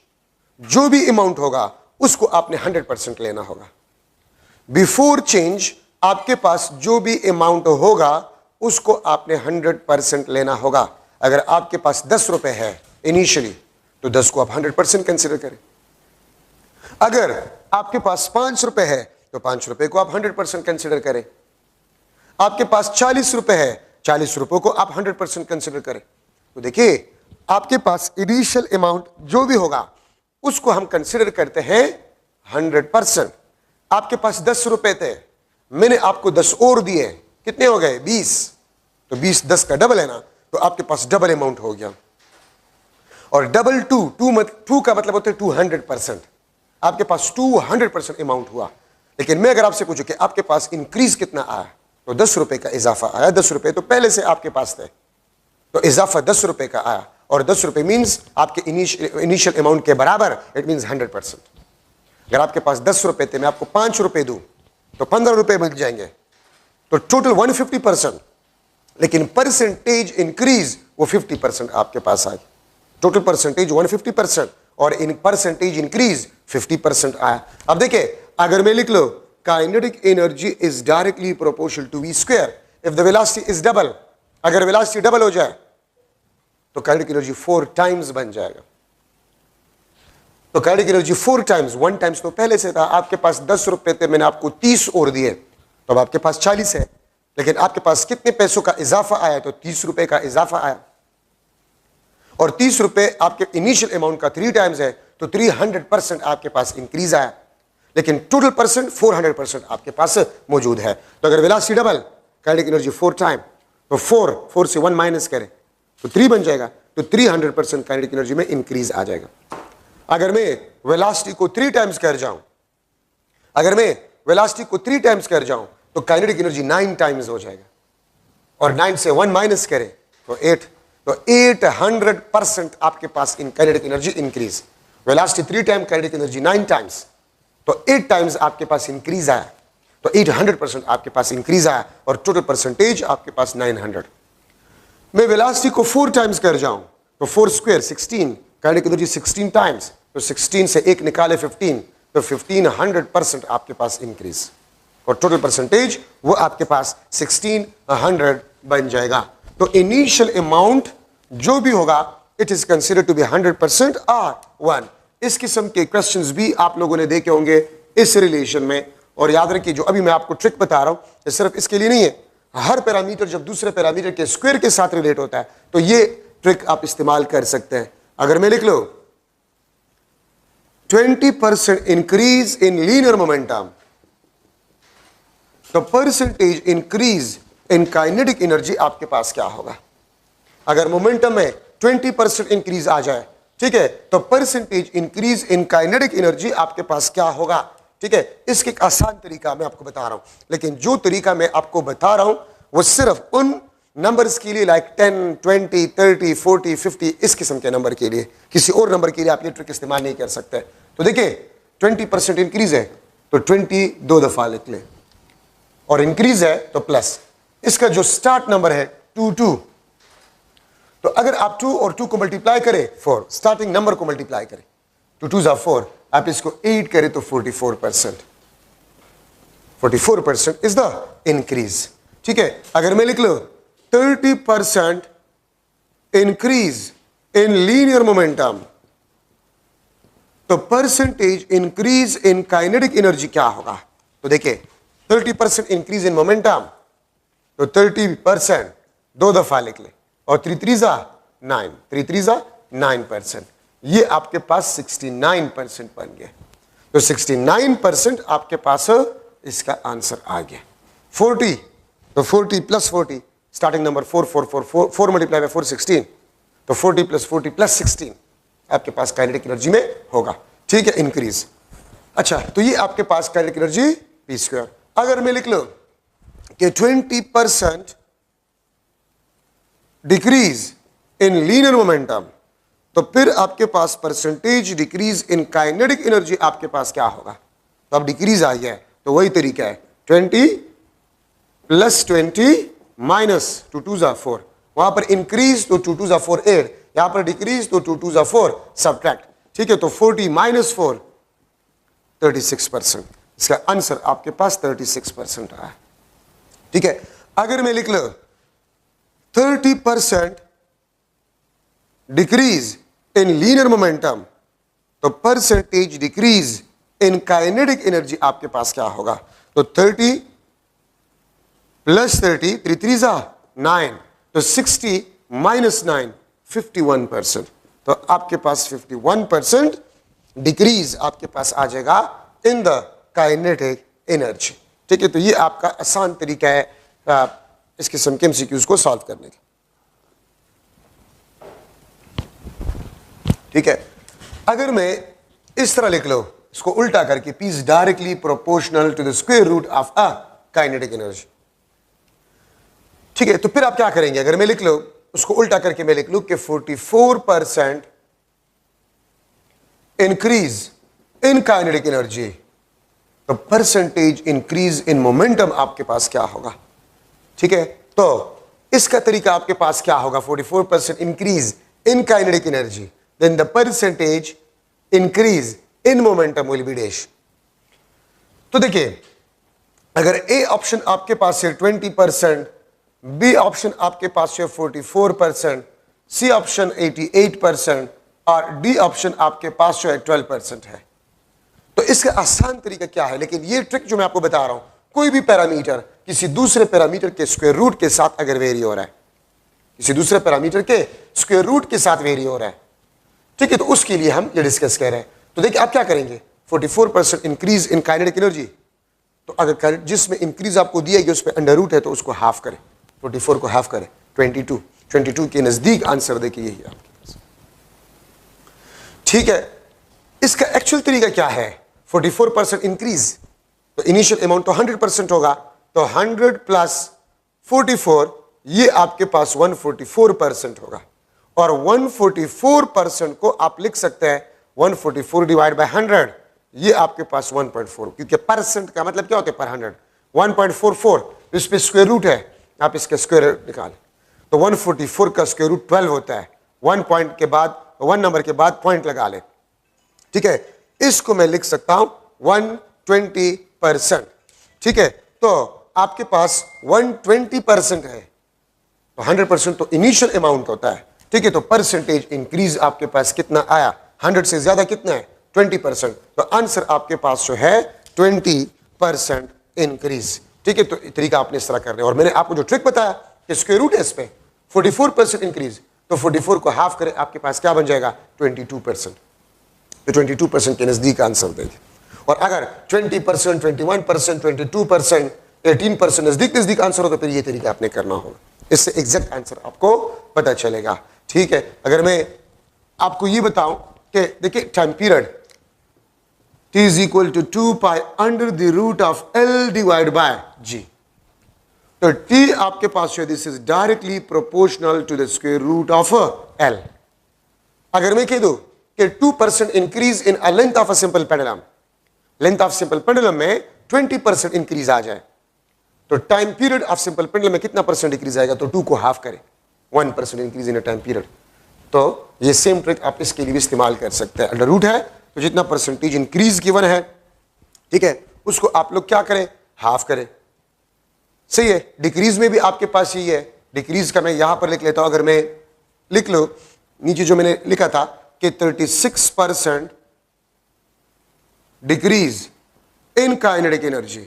जो भी अमाउंट होगा उसको आपने 100% लेना होगा। बिफोर चेंज आपके पास जो भी अमाउंट होगा उसको आपने 100% लेना होगा। अगर आपके पास 10 रुपए है इनिशियली तो 10 को आप 100% कंसिडर करें। अगर आपके पास 5 रुपए है तो 5 रुपए को आप 100% कंसिडर करें। आपके पास 40 रुपए है, 40 रुपए को आप 100% कंसिडर करें। तो देखिए, आपके पास इनिशियल अमाउंट जो भी होगा उसको हम कंसिडर करते हैं 100%। आपके पास 10 रुपए थे, मैंने आपको 10 और दिए, कितने हो गए? 20। तो 20 10 का डबल है ना, तो आपके पास डबल अमाउंट हो गया। और डबल 2 का मतलब होता है 200%। आपके पास 200% अमाउंट हुआ। लेकिन मैं अगर आपसे पूछूं कि आपके पास इंक्रीज कितना आया, तो 10 रुपए का इजाफा आया। 10 रुपए तो पहले से आपके पास थे, तो इजाफा 10 रुपए का आया, और 10 रुपए मींस आपके इनिशियल अमाउंट के बराबर, इट मींस 100%। अगर आपके पास 10 रुपए थे, मैं आपको 5 रुपए दूं तो 15 रुपए मिल जाएंगे, तो टोटल 150%। लेकिन परसेंटेज इंक्रीज वो 50% आपके पास आए। टोटल परसेंटेज 150% और इन परसेंटेज इंक्रीज 50% आया। अब देखिए, अगर मैं लिख लो kinetic energy is directly proportional to v square if the velocity is double. अगर वेलोसिटी डबल हो जाए तो काइनेटिक एनर्जी 4 टाइम्स बन जाएगा। तो काइनेटिक एनर्जी 4 टाइम्स, 1 टाइम्स तो पहले से था। आपके पास 10 रुपए थे, मैंने आपको 30 और दिए, तो अब आपके पास 40 है। लेकिन आपके पास कितने पैसों का इजाफा आया? तो 30 रुपए का इजाफा आया। और 30 रुपए आपके इनिशियल अमाउंट का 3 टाइम्स है, तो 300% आपके पास इंक्रीज आया, लेकिन टोटल परसेंट 400% आपके पास मौजूद है। तो अगर velocity double, kinetic energy 4 time, तो 4 से 1 माइनस करें तो 3 बन जाएगा, तो 300% काइनेटिक एनर्जी में इंक्रीज आ जाएगा। अगर मैं वेलोसिटी को 3 टाइम्स कर जाऊं, अगर मैं वेलोसिटी को 3 टाइम्स कर जाऊं तो काइनेटिक एनर्जी 9 टाइम्स हो जाएगा, और 9 से 1 माइनस करें तो 8, तो 800% आपके पास in kinetic energy increase. Velocity 3 time, kinetic energy 9 times, तो 8 टाइम्स आपके पास इंक्रीज आया, तो 800% आपके पास इंक्रीज आया, और टोटल परसेंटेज आपके पास 900। मैं वेलोसिटी को 4 टाइम्स कर जाऊं तो 4 स्क्वायर 16, काइनेटिक एनर्जी 16 टाइम्स, तो 16 से 1 निकाले 15, तो 1500% आपके पास इंक्रीज, और टोटल परसेंटेज वो आपके पास 1600 बन जाएगा। तो इनिशियल अमाउंट जो भी होगा it is considered to be 100% और 1। इस किस्म के क्वेश्चंस भी आप लोगों ने देखे होंगे इस रिलेशन में। और याद रखिए, जो अभी मैं आपको ट्रिक बता रहा हूं ये सिर्फ इसके लिए नहीं है, हर पैरामीटर जब दूसरे पैरामीटर के स्क्वायर के साथ रिलेट होता है तो ये ट्रिक आप इस्तेमाल कर सकते हैं। अगर मैं लिख लो 20% इंक्रीज इन लीनियर मोमेंटम, तो percentage increase in kinetic energy आपके पास क्या होगा? अगर मोमेंटम में 20% इंक्रीज आ जाए, ठीक है, तो percentage increase in kinetic energy आपके पास क्या होगा? ठीक है, इसके एक आसान तरीका मैं आपको बता रहा हूं, लेकिन जो तरीका मैं आपको बता रहा हूं वो सिर्फ उन नंबर्स के लिए, लाइक 10, 20, 30, 40, 50, इस किस्म के नंबर के लिए, किसी और नंबर के लिए आप ये ट्रिक इस्तेमाल नहीं कर सकते। तो देखिए 20% इंक्रीज है तो 20 2 दफा लिख ले, और इंक्रीज है तो प्लस, इसका जो स्टार्ट नंबर है 2, तो अगर आप 2 और 2 को मल्टीप्लाई करें 4, स्टार्टिंग नंबर को मल्टीप्लाई करें, 2 2 4, आप इसको 8 करें तो 44%, 44% इज द इंक्रीज। ठीक है, अगर मैं लिख लो 30% इंक्रीज इन लीनियर मोमेंटम, तो percentage increase in kinetic energy क्या होगा? तो देखिए 30% इंक्रीज इन मोमेंटम, तो 30% 2 दफा लिख ले, और 3 3 9, 3 3 9%, ये आपके पास 69% बन गया। तो 69% आपके पास इसका आंसर आ गया। 40, तो 40 plus 40, starting number 4 4 4 4 4 multiply by 4 16, तो 40 प्लस 40 प्लस 16 आपके पास काइनेटिक एनर्जी में होगा। ठीक है, इंक्रीज। अच्छा, तो ये आपके पास काइनेटिक एनर्जी पी स्क्वायर। अगर मैं लिख लो कि 20% डिक्रीज इन लीनियर मोमेंटम, तो फिर आपके पास percentage decrease in kinetic energy आपके पास क्या होगा? तो अब डिक्रीज आई है तो वही तरीका है, 20 प्लस 20 माइनस 2 2 4, वहां पर इंक्रीज तो 2 2 4 8, यहां पर डिक्रीज तो 2 2 4 सब्ट्रैक्ट। ठीक है, तो 40 माइनस 4 36%, इसका आंसर आपके पास 36% आया। ठीक है, अगर मैं लिख लो 30% डिक्रीज इन लीनियर मोमेंटम, तो percentage decrease in kinetic energy आपके पास क्या होगा? तो 30 प्लस 30, 3 3 9, तो 60 माइनस 9 51%, तो आपके पास 51% डिक्रीज आपके पास आ जाएगा इन द काइनेटिक एनर्जी। ठीक है, तो ये आपका आसान तरीका है इस किस्म के एमसीक्यूज को सॉल्व करने का। ठीक है, अगर मैं इस तरह लिख लो, इसको उल्टा करके, P is directly proportional to the square root of a kinetic energy. ठीक है, तो फिर आप क्या करेंगे? अगर मैं लिख लो, उसको उल्टा करके मैं लिख लूं कि 44% इंक्रीज इन काइनेटिक एनर्जी, तो परसेंटेज इंक्रीज इन मोमेंटम आपके पास क्या होगा? ठीक है, तो इसका तरीका आपके पास क्या होगा? 44% increase in kinetic energy, then the percentage increase in momentum will be dash। तो देखिए, अगर ए ऑप्शन आपके पास है 20%, बी ऑप्शन आपके पास है 44%, सी ऑप्शन 88% और डी ऑप्शन आपके पास जो है 12% है, तो इसका आसान तरीका क्या है? लेकिन ये ट्रिक जो मैं आपको बता रहा हूं, कोई भी पैरामीटर किसी दूसरे पैरामीटर के स्क्वायर रूट के साथ अगर वेरी हो रहा है, किसी दूसरे पैरामीटर के स्क्वायर रूट के साथ वेरी हो रहा है, ठीक है। तो उसके लिए हम ये डिस्कस कर रहे हैं। तो देखिए आप क्या करेंगे, 44% इंक्रीज इन काइनेटिक एनर्जी, तो अगर जिसमें इंक्रीज आपको दिया गया उस पर अंडर रूट है तो उसको हाफ करें, 44 को हाफ करें, 22 के नजदीक आंसर देखिए यही आपके पास, ठीक है। इसका एक्चुअल तरीका क्या है, 44% इंक्रीज, तो इनिशियल अमाउंट तो 100% होगा, तो 100 प्लस 44 ये आपके पास 144% होगा। और 144% को आप लिख सकते हैं 144 डिवाइड बाय 100, ये आपके पास 1.4, क्योंकि परसेंट का मतलब क्या होता है पर 100, 1.44, इस पे स्क्वायर रूट है, आप इसका स्क्वायर निकालें तो 144 का स्क्वायर रूट 12 होता है, 1 पॉइंट के बाद 1 नंबर के बाद पॉइंट लगा ले, ठीक है। इसको मैं लिख सकता हूं 120%, ठीक है। तो आपके पास 120% है, तो 100% तो इनिशियल अमाउंट होता है, ठीक है। तो परसेंटेज इंक्रीज आपके पास कितना आया, 100 से ज्यादा कितना है 20%, तो आंसर आपके पास जो है 20% इंक्रीज, ठीक है। तो तरीका आपने इस तरह कर रहे हैं। और मैंने आपको जो ट्रिक बताया कि स्क्वायर रूट है इस पे 44% इंक्रीज, तो 44 को हाफ करें, आपके पास क्या बन जाएगा 22%, तो 22% के नजदीक आंसर देंगे। और अगर 20%, 21%, 22%, 18% नजदीक आंसर हो तो फिर ये तरीका आपने करना होगा, इससे एग्जैक्ट आंसर आपको पता चलेगा, ठीक है। अगर मैं आपको ये बताऊं कि देखिए time period t is equal to 2 pi under the root of L divided by G, तो t आपके पास है, this is directly proportional to the square root of L। अगर मैं कह दूं कि 2% increase in a length of a simple pendulum, length of simple pendulum में 20% इंक्रीज आ जाए, तो time period of simple pendulum में कितना परसेंट इंक्रीज आएगा, तो 2 को हाफ करें, 1% increase in a time period. तो ये सेम ट्रिक आप इसके लिए भी इस्तेमाल कर सकते हैं। अंडर रूट है तो जितना परसेंटेज इंक्रीज गिवन है, ठीक है, उसको आप लोग क्या करें, हाफ करें, सही है। डिक्रीज में भी आपके पास यही है, डिक्रीज का मैं यहां पर लिख लेता हूं, अगर मैं लिख लो नीचे जो मैंने लिखा था कि 36% डिक्रीज इन काइनेटिक एनर्जी,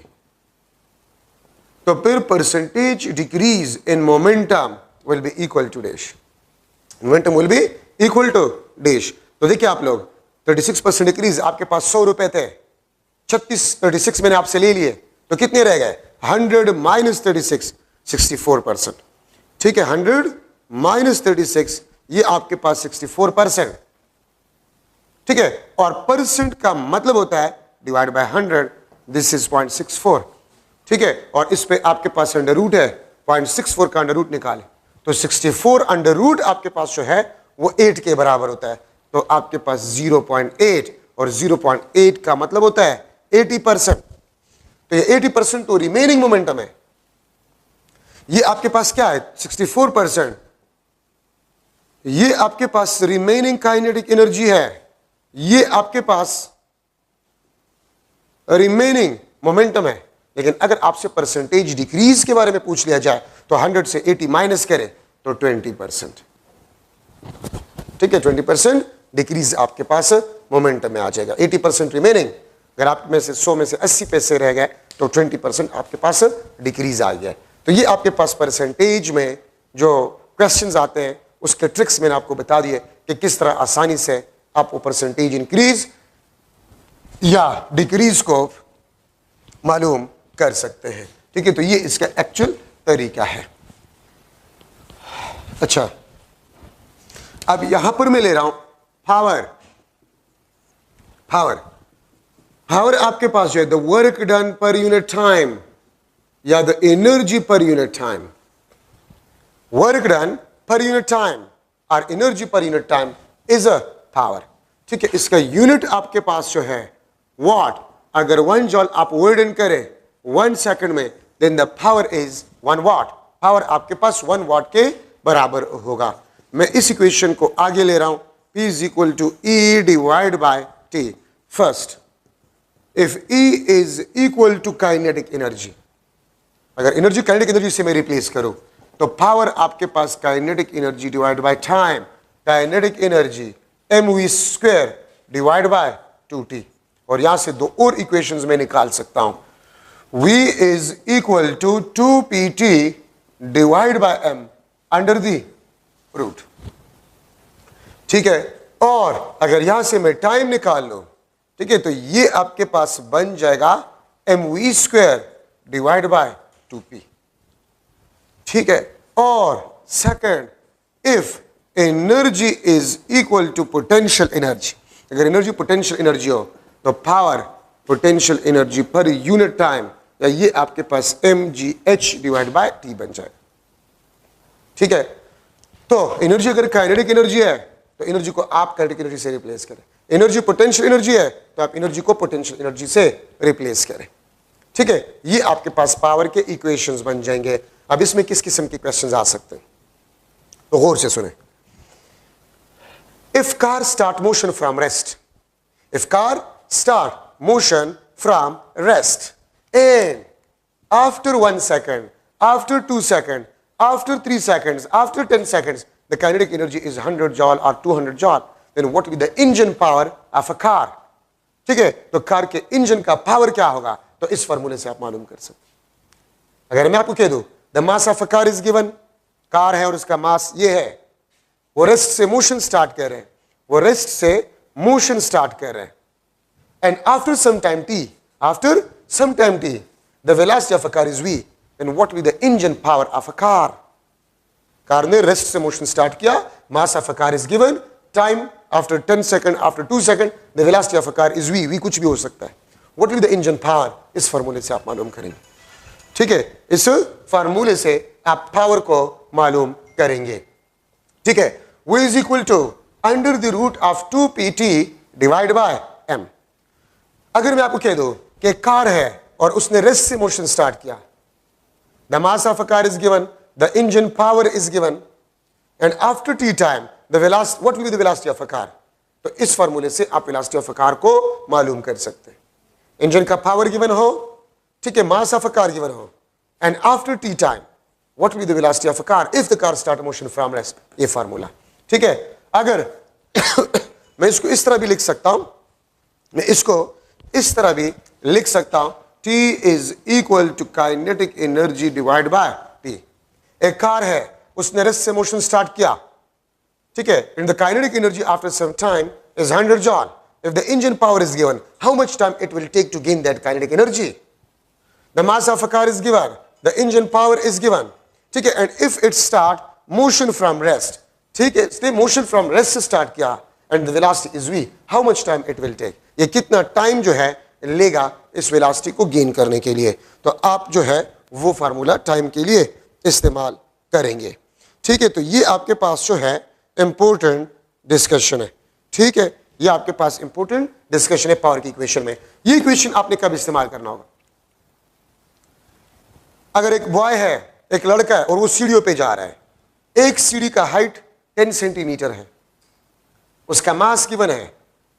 तो फिर percentage decrease in momentum will be equal to dash, momentum will be equal to dash. तो देखिए आप लोग 36% डिक्रीज, आपके पास 100 रुपए थे, 36 मैंने आपसे ले लिए, तो कितने रह गए 100 माइनस 36, 64%, ठीक है। 100 माइनस 36 ये आपके पास 64%, ठीक है। और परसेंट का मतलब होता है डिवाइड बाय 100, दिस इज 0.64, ठीक है। और इस पे आपके पास अंडर रूट है, 0.64 का अंडर रूट निकाले तो 64 अंडर रूट आपके पास जो है वो 8 के बराबर होता है, तो आपके पास 0.8, और 0.8 का मतलब होता है 80%, तो ये 80% तो रिमेनिंग मोमेंटम है। ये आपके पास क्या है 64%, ये आपके पास रिमेनिंग काइनेटिक एनर्जी है, ये आपके पास रिमेनिंग मोमेंटम है। लेकिन अगर आपसे परसेंटेज डिक्रीज के बारे में पूछ लिया जाए तो 100 से 80 माइनस करें तो 20%, ठीक है। 20% डिक्रीज आपके पास मोमेंटम में आ जाएगा, 80% रिमेनिंग। अगर आप में से 100 में से 80 पैसे रह गए तो 20% आपके पास डिक्रीज आ गया। तो ये आपके पास परसेंटेज में जो क्वेश्चंस आते हैं उसके ट्रिक्स मैंने आपको बता दिए कि किस तरह आसानी से आप वो परसेंटेज इंक्रीज या डिक्रीज को मालूम कर सकते हैं, ठीक है। तो ये इसका एक्चुअल तरीका है। अच्छा, अब यहां पर मैं ले रहा हूं पावर। पावर आपके पास जो है the work done per unit time या द एनर्जी पर unit time, work done per unit time और एनर्जी पर unit time is a power, ठीक है। इसका यूनिट आपके पास जो है वॉट, अगर 1 जॉल आप वर्क डन करें 1 सेकंड में then the power is 1 watt, power आपके पास 1 वॉट के बराबर होगा। मैं इस इक्वेशन को आगे ले रहा हूं, P is equal to E divided by T. First, if E is equal to kinetic energy, अगर एनर्जी काइनेटिक एनर्जी से मैं रिप्लेस करूं तो पावर आपके पास kinetic energy divide by time, kinetic energy mv square divide by 2t, और यहां से 2 और इक्वेशंस में निकाल सकता हूं। V is equal to 2pt divide by m under the root. ठीक है, और अगर यहां से मैं टाइम निकाल लूं, ठीक है, तो ये आपके पास बन जाएगा mv² डिवाइड बाय 2p। ठीक है, और second, if energy is equal to potential energy, अगर एनर्जी पोटेंशियल एनर्जी हो तो पावर पोटेंशियल एनर्जी पर यूनिट टाइम, या ये आपके पास mgh डिवाइड बाय t बन जाए। ठीक है, तो एनर्जी अगर काइनेटिक एनर्जी है तो एनर्जी को आप काइनेटिक एनर्जी से रिप्लेस करें, एनर्जी पोटेंशियल एनर्जी है तो आप एनर्जी को पोटेंशियल एनर्जी से रिप्लेस करें। ठीक है, ये आपके पास पावर के इक्वेशंस बन जाएंगे। अब इसमें किस किस्म के क्वेश्चंस आ सकते हैं, तो गौर से सुने। If car start motion from rest, if car start motion from rest and after 1 second, after 2 seconds, after 3 seconds, after 10 seconds, the kinetic energy is 100 joule or 200 joule, then what will be the engine power of a car? ठीक है, तो car के engine का power क्या होगा, तो इस फार्मूले से आप मालूम कर सकते हैं। अगर मैं आपको कह दूं the mass of a car is given, car है और उसका मास ये है, वो रेस्ट से मोशन स्टार्ट कर रहे हैं, वो रेस्ट से मोशन स्टार्ट कर रहे हैं, and after some time t, after some time t, the velocity of a car is v, then what will be the engine power of a car? Car ने rest से motion start किया, mass of a car is given, time after 10 second, after 2 second, the velocity of a car is v, v कुछ भी हो सकता है। What will be the engine power? इस फार्मूले से आप मालूम करेंगे। ठीक है, इस फार्मूले से आप पावर को मालूम करेंगे। ठीक है, v is equal to under the root of 2pt divide by m। अगर मैं आपको कह दूं कि कार है और उसने रेस्ट से मोशन स्टार्ट किया, the mass of a car is given, the engine power is given, and after T time the velocity, what will be the velocity of a car, तो इस फार्मूले से आप वेलोसिटी ऑफ अ कार को मालूम कर सकते हैं। इंजन का पावर गिवन हो, ठीक है, mass of a car given हो, and after T time what will be the velocity of a car if the car start motion from rest, ये फार्मूला। ठीक है, अगर मैं इसको इस तरह भी लिख सकता हूं, मैं इसको इस तरह भी लिख सकता हूं, T is equal to kinetic energy divide by P। एक कार है, उसने रेस्ट से मोशन स्टार्ट किया, ठीक है, and the kinetic energy after some time is 100 joule. If the engine power is given, how much time it will take to gain that kinetic energy? The mass of a car is given, the engine power is given, ठीक है, and if it start motion from rest, ठीक है, इसने motion from rest से start किया, and the velocity is v, how much time it will take, ये कितना time जो है लेगा इस वेलोसिटी को गेन करने के लिए। तो आप जो है वो फार्मूला टाइम के लिए इस्तेमाल करेंगे। ठीक है, तो ये आपके पास जो है इंपॉर्टेंट डिस्कशन है। ठीक है, ये आपके पास इंपॉर्टेंट डिस्कशन है पावर की इक्वेशन में। ये इक्वेशन आपने कब इस्तेमाल करना होगा? अगर एक बॉय है, एक लड़का है और वो सीढ़ियों पे जा रहा है, एक सीढ़ी का हाइट 10 सेंटीमीटर है, उसका मास गिवन है,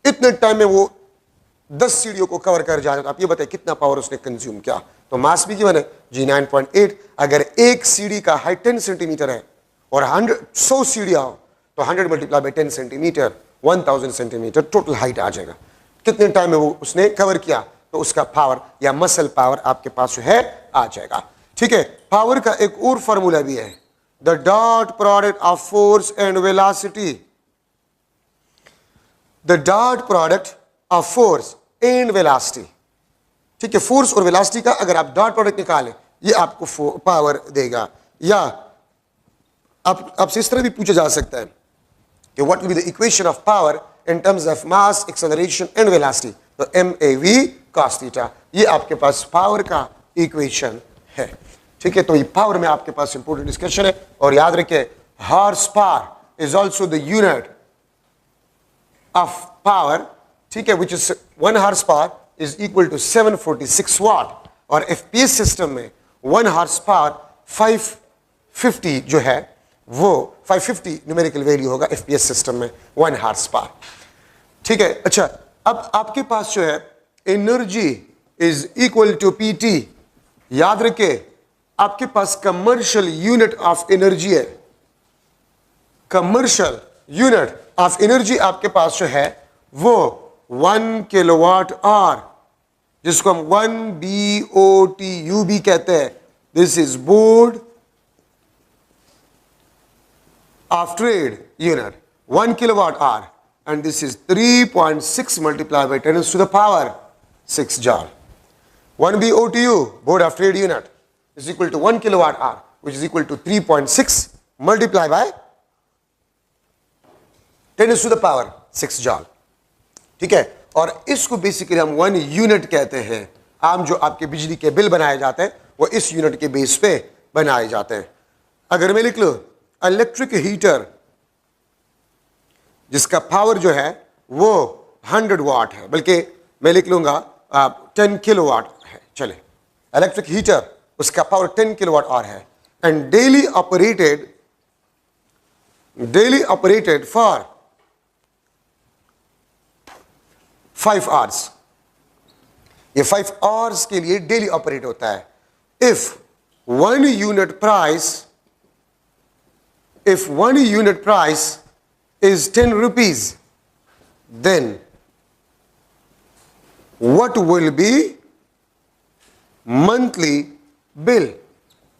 इतने टाइम में वो 10 सीढ़ियों को कवर कर जाए, तो आप ये बताइए कितना पावर उसने कंज्यूम किया। तो मास भी गिवन है जी 9.8। अगर एक सीढ़ी का हाइट 10 सेंटीमीटर है और 100 सीढ़ियां हो तो 100 multiply by 10 centimetre 1000 centimetre total height आ जाएगा। कितने टाइम में वो उसने कवर किया, तो उसका पावर या मसल पावर आपके पास जो है आ जाएगा। ठीक है, पावर का एक और फॉर्मूला भी है, the dot product of force and velocity, the dot product of force and velocity. ठीक है, फोर्स और वेलोसिटी का अगर आप डॉट प्रोडक्ट निकालें, ये आपको पावर देगा। या आपसे इस तरह भी पूछा जा सकता है कि what will be the equation of power in terms of mass, acceleration and velocity, तो MAV cos थीटा, ये आपके पास पावर का इक्वेशन है। ठीक है, तो ये पावर में आपके पास इंपॉर्टेंट डिस्कशन है। और याद रखिए, horse power is also the unit of power, ठीक है, which is 1 horse power is equal to 746 watt, और FPS सिस्टम में 1 हॉर्स पावर 550 जो है वो 550 न्यूमेरिकल वैल्यू होगा FPS सिस्टम में 1 हॉर्स पावर। ठीक है, अच्छा, अब आपके पास जो है energy is equal to PT। याद रखिए, आपके पास कमर्शियल यूनिट ऑफ एनर्जी है, कमर्शियल यूनिट ऑफ एनर्जी आपके पास जो है वो 1 किलोवाट आवर, जिसको हम 1 BOTU भी कहते हैं। This is board trade unit, 1 kilowatt hour, and this is 3.6 multiplied by 10 to the power 6 joule. 1 BOTU, board of trade unit, is equal to 1 kilowatt hour, which is equal to 3.6 multiplied by 10 to the power 6 joule. ठीक है, और इसको basically हम 1 unit कहते हैं. आम जो आपके बिजली के बिल बनाए जाते हैं वो इस यूनिट के बेस पे बनाए जाते हैं. अगर मैं लिख लूं इलेक्ट्रिक हीटर जिसका पावर जो है वो 100 वाट है, बल्कि मैं लिख लूंगा 10 किलोवाट है. चले, इलेक्ट्रिक हीटर उसका पावर 10 किलोवाट आवर है and daily operated for 5 hours. ये 5 आवर्स के लिए डेली ऑपरेट होता है. If 1 unit price is 10 rupees, then what will be monthly bill?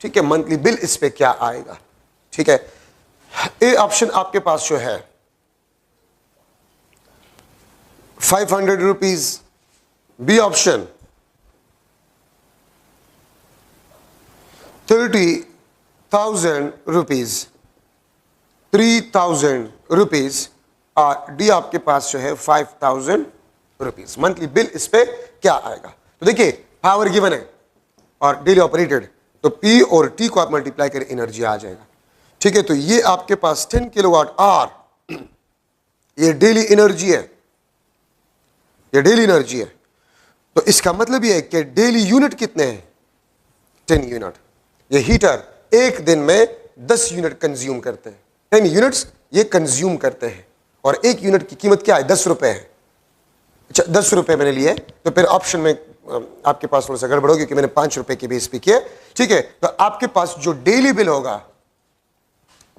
ठीक है, मंथली बिल इस पे क्या आएगा. ठीक है, ए ऑप्शन आपके पास जो है 500 rupees, B option 30,000 rupees, 3,000 rupees, और डी आपके पास जो है 5,000 रुपीज. मंथली बिल इस पे क्या आएगा. तो देखिए पावर गिवन है और डेली ऑपरेटेड, तो पी और टी को आप मल्टीप्लाई करें, एनर्जी आ जाएगा. ठीक है, तो ये आपके पास 10 किलोवाट आवर, ये डेली एनर्जी है, ये डेली एनर्जी है. तो इसका मतलब ये है कि डेली यूनिट कितने हैं, 10 यूनिट. ये हीटर एक दिन में 10 यूनिट कंज्यूम करते हैं, 10 यूनिट्स ये कंज्यूम करते हैं, और एक यूनिट की कीमत क्या है, 10 रुपए है. अच्छा, 10 रुपए मैंने लिए, तो फिर ऑप्शन में आपके पास थोड़ा सा गड़बड़ होगी क्योंकि मैंने 5 रुपए की बेस पे किया. ठीक है, तो आपके पास जो डेली बिल होगा,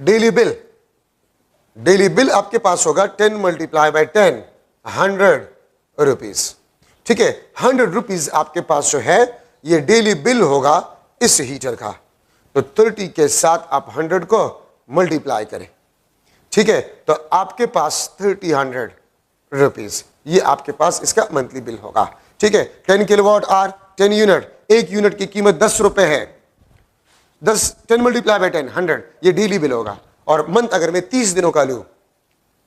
डेली बिल आपके पास होगा 10 मल्टीप्लाई बाय 10, 100 रुपीज. ठीक है, 100 रुपीज आपके पास जो है ये डेली बिल होगा इस हीटर का. तो 30 के साथ आप 100 को मल्टीप्लाई करें. ठीक है, तो आपके पास 300 रुपीज, ये आपके पास इसका मंथली बिल होगा. ठीक है, 10 किलोवाट आवर, 10 यूनिट, एक यूनिट की कीमत 10 रुपए है. 10 मल्टीप्लाई बाय 10, 100, ये डेली बिल होगा. और मंथ अगर मैं 30 दिनों का लूं,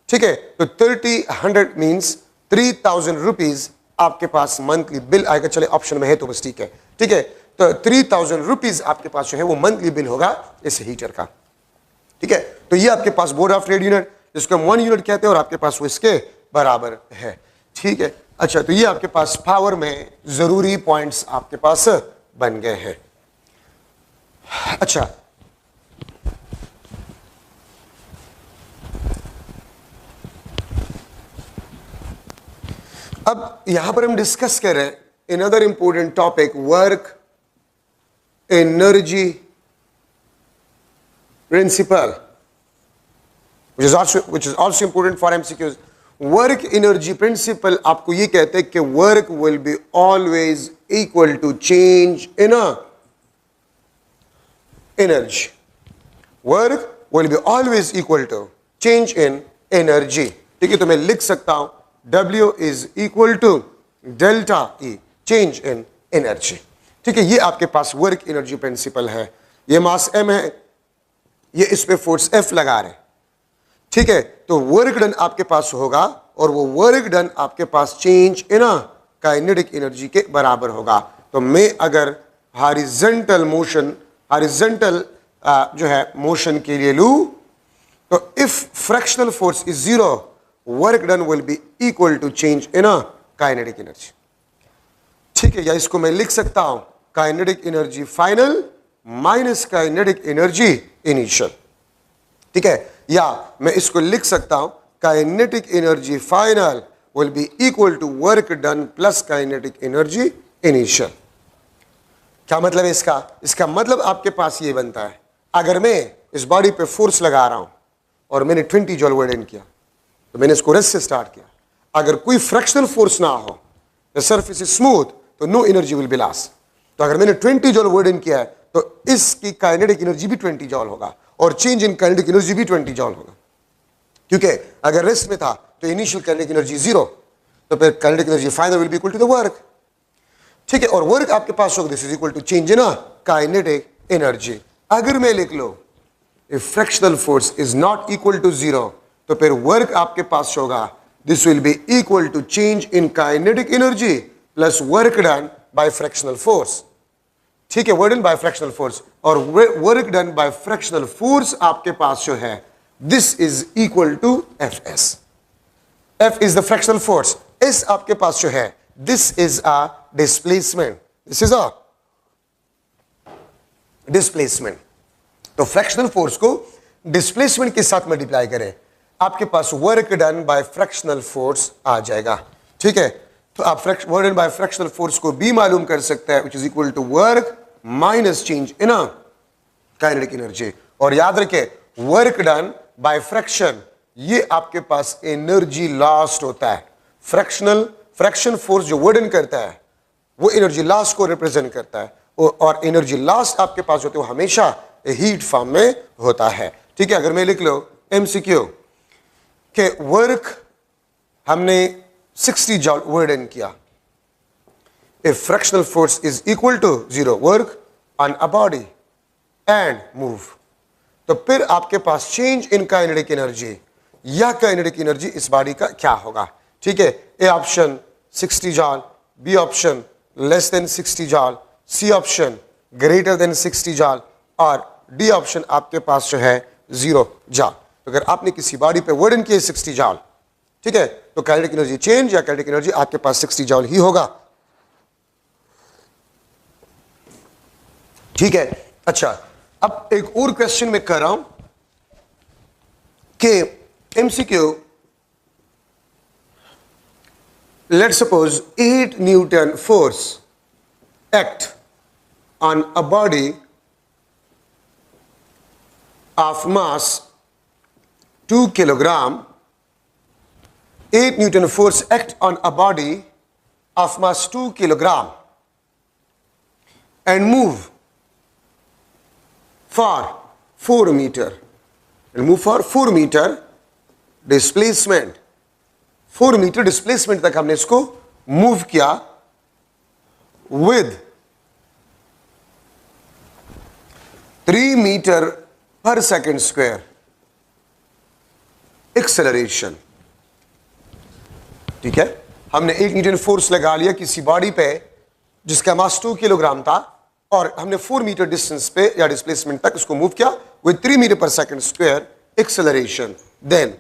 ठीक है, तो 100 मीन्स 3,000 रुपीज आपके पास मंथली बिल आएगा. चले ऑप्शन में है तो बस ठीक है. ठीक है, तो 3,000 रुपीज आपके पास जो है वो मंथली बिल होगा इस हीटर का. ठीक है, तो ये आपके पास बोर्ड ऑफ ट्रेड यूनिट, जिसको हम 1 यूनिट कहते हैं, और आपके पास वो इसके बराबर है. ठीक है, अच्छा, तो ये आपके पास पावर में जरूरी पॉइंट्स आपके पास बन गए हैं. अच्छा, अब यहां पर हम डिस्कस कर रहे हैं another important topic, work energy principle, which is also important for MCQs. Work energy principle आपको ये कहते हैं कि work will be always equal to change in energy. Work will be always equal to change in energy. ठीक है, तो मैं लिख सकता हूं W is equal to delta E, change in energy. ठीक है, ये आपके पास वर्क एनर्जी प्रिंसिपल है. ये मास M है, ये इस पे फोर्स F लगा रहे हैं. ठीक है, तो वर्क डन आपके पास होगा, और वो वर्क डन आपके पास चेंज इन काइनेटिक एनर्जी के बराबर होगा. तो मैं अगर हॉरिजॉन्टल मोशन, हॉरिजॉन्टल जो है मोशन के लिए लूं, तो if fractional force is 0, work done will be equal to change in kinetic energy. ठीक है, या इसको मैं लिख सकता हूं kinetic energy final minus kinetic energy initial. ठीक है, या मैं इसको लिख सकता हूं kinetic energy final will be equal to work done plus kinetic energy initial. क्या मतलब है इसका? इसका मतलब आपके पास ये बनता है, अगर मैं इस बॉडी पे फोर्स लगा रहा हूं और मैंने 20 जूल वर्क डन किया, तो मैंने इसको रेस्ट से स्टार्ट किया. अगर कोई फ्रैक्शनल फोर्स ना हो, द सरफेस इज स्मूथ, तो no energy will be lost. तो अगर मैंने 20 जूल वर्क डन किया है, तो इसकी काइनेटिक एनर्जी भी 20 जूल होगा. और चेंज इन काइनेटिक एनर्जी भी 20 जॉल होगा, क्योंकि अगर रेस्ट में था तो इनिशियल काइनेटिक एनर्जी 0, तो फिर kinetic energy final will be equal to the work. ठीक है, और वर्क आपके पास होगा this is equal to change in kinetic energy. अगर मैं लिख लो if fractional force is not equal to 0, तो फिर वर्क आपके पास होगा this will be equal to change in kinetic energy plus work done by fractional force. ठीक है, work done by fractional force, और work done by fractional force आपके पास जो है this is equal to F S. F is the fractional force, S आपके पास जो है this is a displacement, this is a displacement. तो फ्रैक्शनल फोर्स को डिस्प्लेसमेंट के साथ मल्टीप्लाई करें, आपके पास work done by fractional force आ जाएगा। ठीक है, तो आप work done by fractional force को भी मालूम कर सकते हैं, which is equal to work minus change in kinetic energy. और याद रखें वर्क डन बाय फ्रैक्शन, ये आपके पास एनर्जी लॉस्ट होता है। फ्रैक्शन फोर्स जो वर्क डन करता है वो एनर्जी लॉस को रिप्रेजेंट करता है, और एनर्जी लॉस आपके पास होते वो हमेशा हीट फॉर्म में होता है। ठीक है, अगर मैं लिख लो एमसीक्यू के वर्क हमने 60 जॉल वर्क डन किया, if fractional force is equal to 0 work on a body and move, तो फिर आपके पास चेंज इन काइनेटिक एनर्जी या काइनेटिक एनर्जी इस बॉडी का क्या होगा। ठीक है, A option 60 joule, B option less than 60 joule, C option greater than 60 joule, और डी ऑप्शन आपके पास जो है 0 जॉल। तो अगर आपने किसी बॉडी पे वर्क डन किया 60 जॉल, ठीक है, तो काइनेटिक एनर्जी चेंज या काइनेटिक एनर्जी आपके पास 60 जॉल ही होगा। ठीक है, अच्छा, अब एक और क्वेश्चन मैं कर रहा हूं कि MCQ, let's suppose 8 Newton force act on a body of mass 2 kilogram, 8 Newton force act on a body of mass 2 kilogram and move for 4 meter, and move for 4 meter displacement, 4 meter displacement तक हमने इसको move किया with 3 metre पर second square acceleration. ठीक है, हमने 1 Newton force लगा लिया किसी बॉडी पे जिसका मास 2 किलोग्राम था, और हमने 4 मीटर डिस्टेंस पे या डिस्प्लेसमेंट तक उसको मूव किया विद 3 मीटर पर सेकेंड स्क्वायर एक्सेलरेशन। देन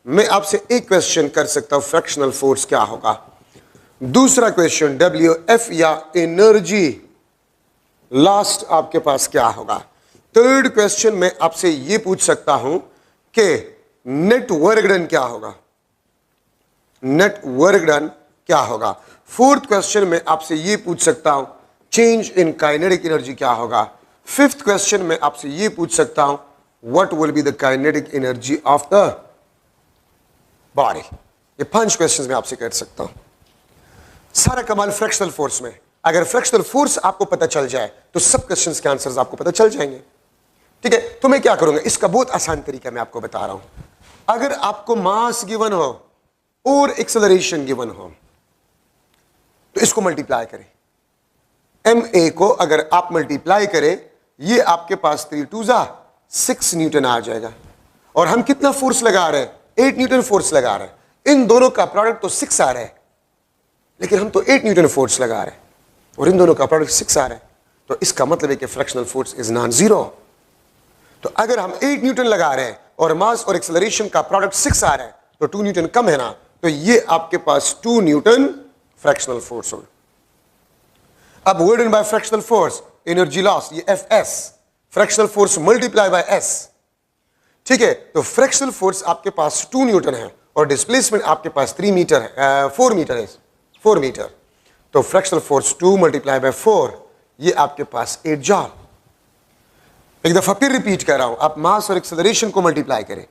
मैं आपसे एक क्वेश्चन कर सकता हूं, फ्रैक्शनल फोर्स क्या होगा। दूसरा क्वेश्चन WF या एनर्जी लास्ट आपके पास क्या होगा। थर्ड क्वेश्चन मैं आपसे यह पूछ सकता हूं कि नेट वर्क डन क्या होगा, नेट वर्क डन क्या होगा। फोर्थ क्वेश्चन में आपसे यह पूछ सकता हूं चेंज इन काइनेटिक एनर्जी क्या होगा। फिफ्थ क्वेश्चन में आपसे यह पूछ सकता हूं what will be the kinetic energy of the body. ये 5 क्वेश्चन मैं आपसे कर सकता हूं। सारा कमाल फ्रैक्शनल फोर्स में, अगर फ्रैक्शनल फोर्स आपको पता चल जाए तो सब क्वेश्चंस के आंसर्स आपको पता चल जाएंगे। ठीक है, तो मैं क्या करूंगा, इसका बहुत आसान तरीका मैं आपको बता रहा हूं। अगर आपको मास गिवन हो और एक्सेलरेशन गिवन हो तो इसको मल्टीप्लाई करें। ma को अगर आप मल्टीप्लाई करें, ये आपके पास 3 2 6 न्यूटन आ जाएगा, और हम कितना फोर्स लगा रहे हैं, 8 न्यूटन फोर्स लगा रहे हैं। इन दोनों का प्रोडक्ट तो 6 आ रहा है, लेकिन हम तो 8 न्यूटन फोर्स लगा रहे हैं और इन दोनों का प्रोडक्ट 6 आ रहा है, तो इसका मतलब है कि fractional force is non zero. तो अगर हम 8 न्यूटन लगा रहे हैं और मास और एक्सेलरेशन का प्रोडक्ट 6 आ रहा है, तो 2 न्यूटन कम है ना, तो ये आपके पास 2 न्यूटन फ्रैक्शनल फोर्स होगा। अब work done by fractional force, energy loss, ये Fs, fractional force multiply by S। ठीक है, तो फ्रैक्शनल फोर्स आपके पास 2 न्यूटन है और डिस्प्लेसमेंट आपके पास 3 मीटर है, 4 मीटर है, 4 मीटर। तो फ्रैक्शनल फोर्स 2 मल्टीप्लाई बाय 4, ये आपके पास 8 जॉल। एक दफा फिर रिपीट कर रहा हूं, आप मास और एक्सेलरेशन को मल्टीप्लाई करें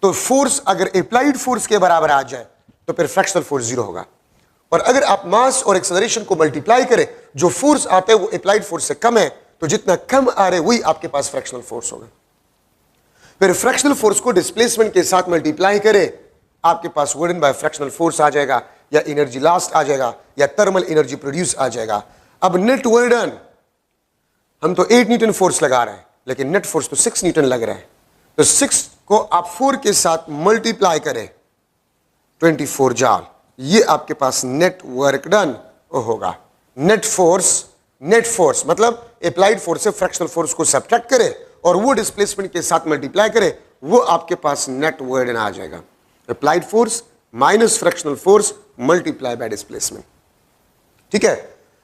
तो फोर्स अगर अप्लाइड फोर्स के बराबर आ जाए तो फिर फ्रैक्शनल फोर्स 0 होगा, और अगर आप मास और एक्सेलरेशन को मल्टीप्लाई करें, जो फोर्स आता है वो अप्लाइड फोर्स से कम है, तो जितना कम आ रहे वही आपके पास फ्रैक्शनल फोर्स होगा। फिर फ्रैक्शनल फोर्स को डिस्प्लेसमेंट के साथ मल्टीप्लाई करे, आपके पास वर्क बाय फ्रैक्शनल फोर्स आ जाएगा, या एनर्जी लॉस्ट आ जाएगा, या थर्मल एनर्जी प्रोड्यूस आ जाएगा। अब नेट वर्क डन, हम तो 8 न्यूटन फोर्स लगा रहे हैं, लेकिन नेट फोर्स तो 6 न्यूटन लग रहा है, तो 6 को आप 4 के साथ मल्टीप्लाई करें, 24 जॉल, ये आपके पास नेट वर्क डन होगा। नेट फोर्स मतलब अप्लाइड फोर्स से फ्रैक्शनल फोर्स को सब्ट्रैक्ट करे और वो डिस्प्लेसमेंट के साथ मल्टीप्लाई करे, वो आपके पास नेट वर्क डन आ जाएगा। Applied force minus fractional force multiply by displacement, ठीक है।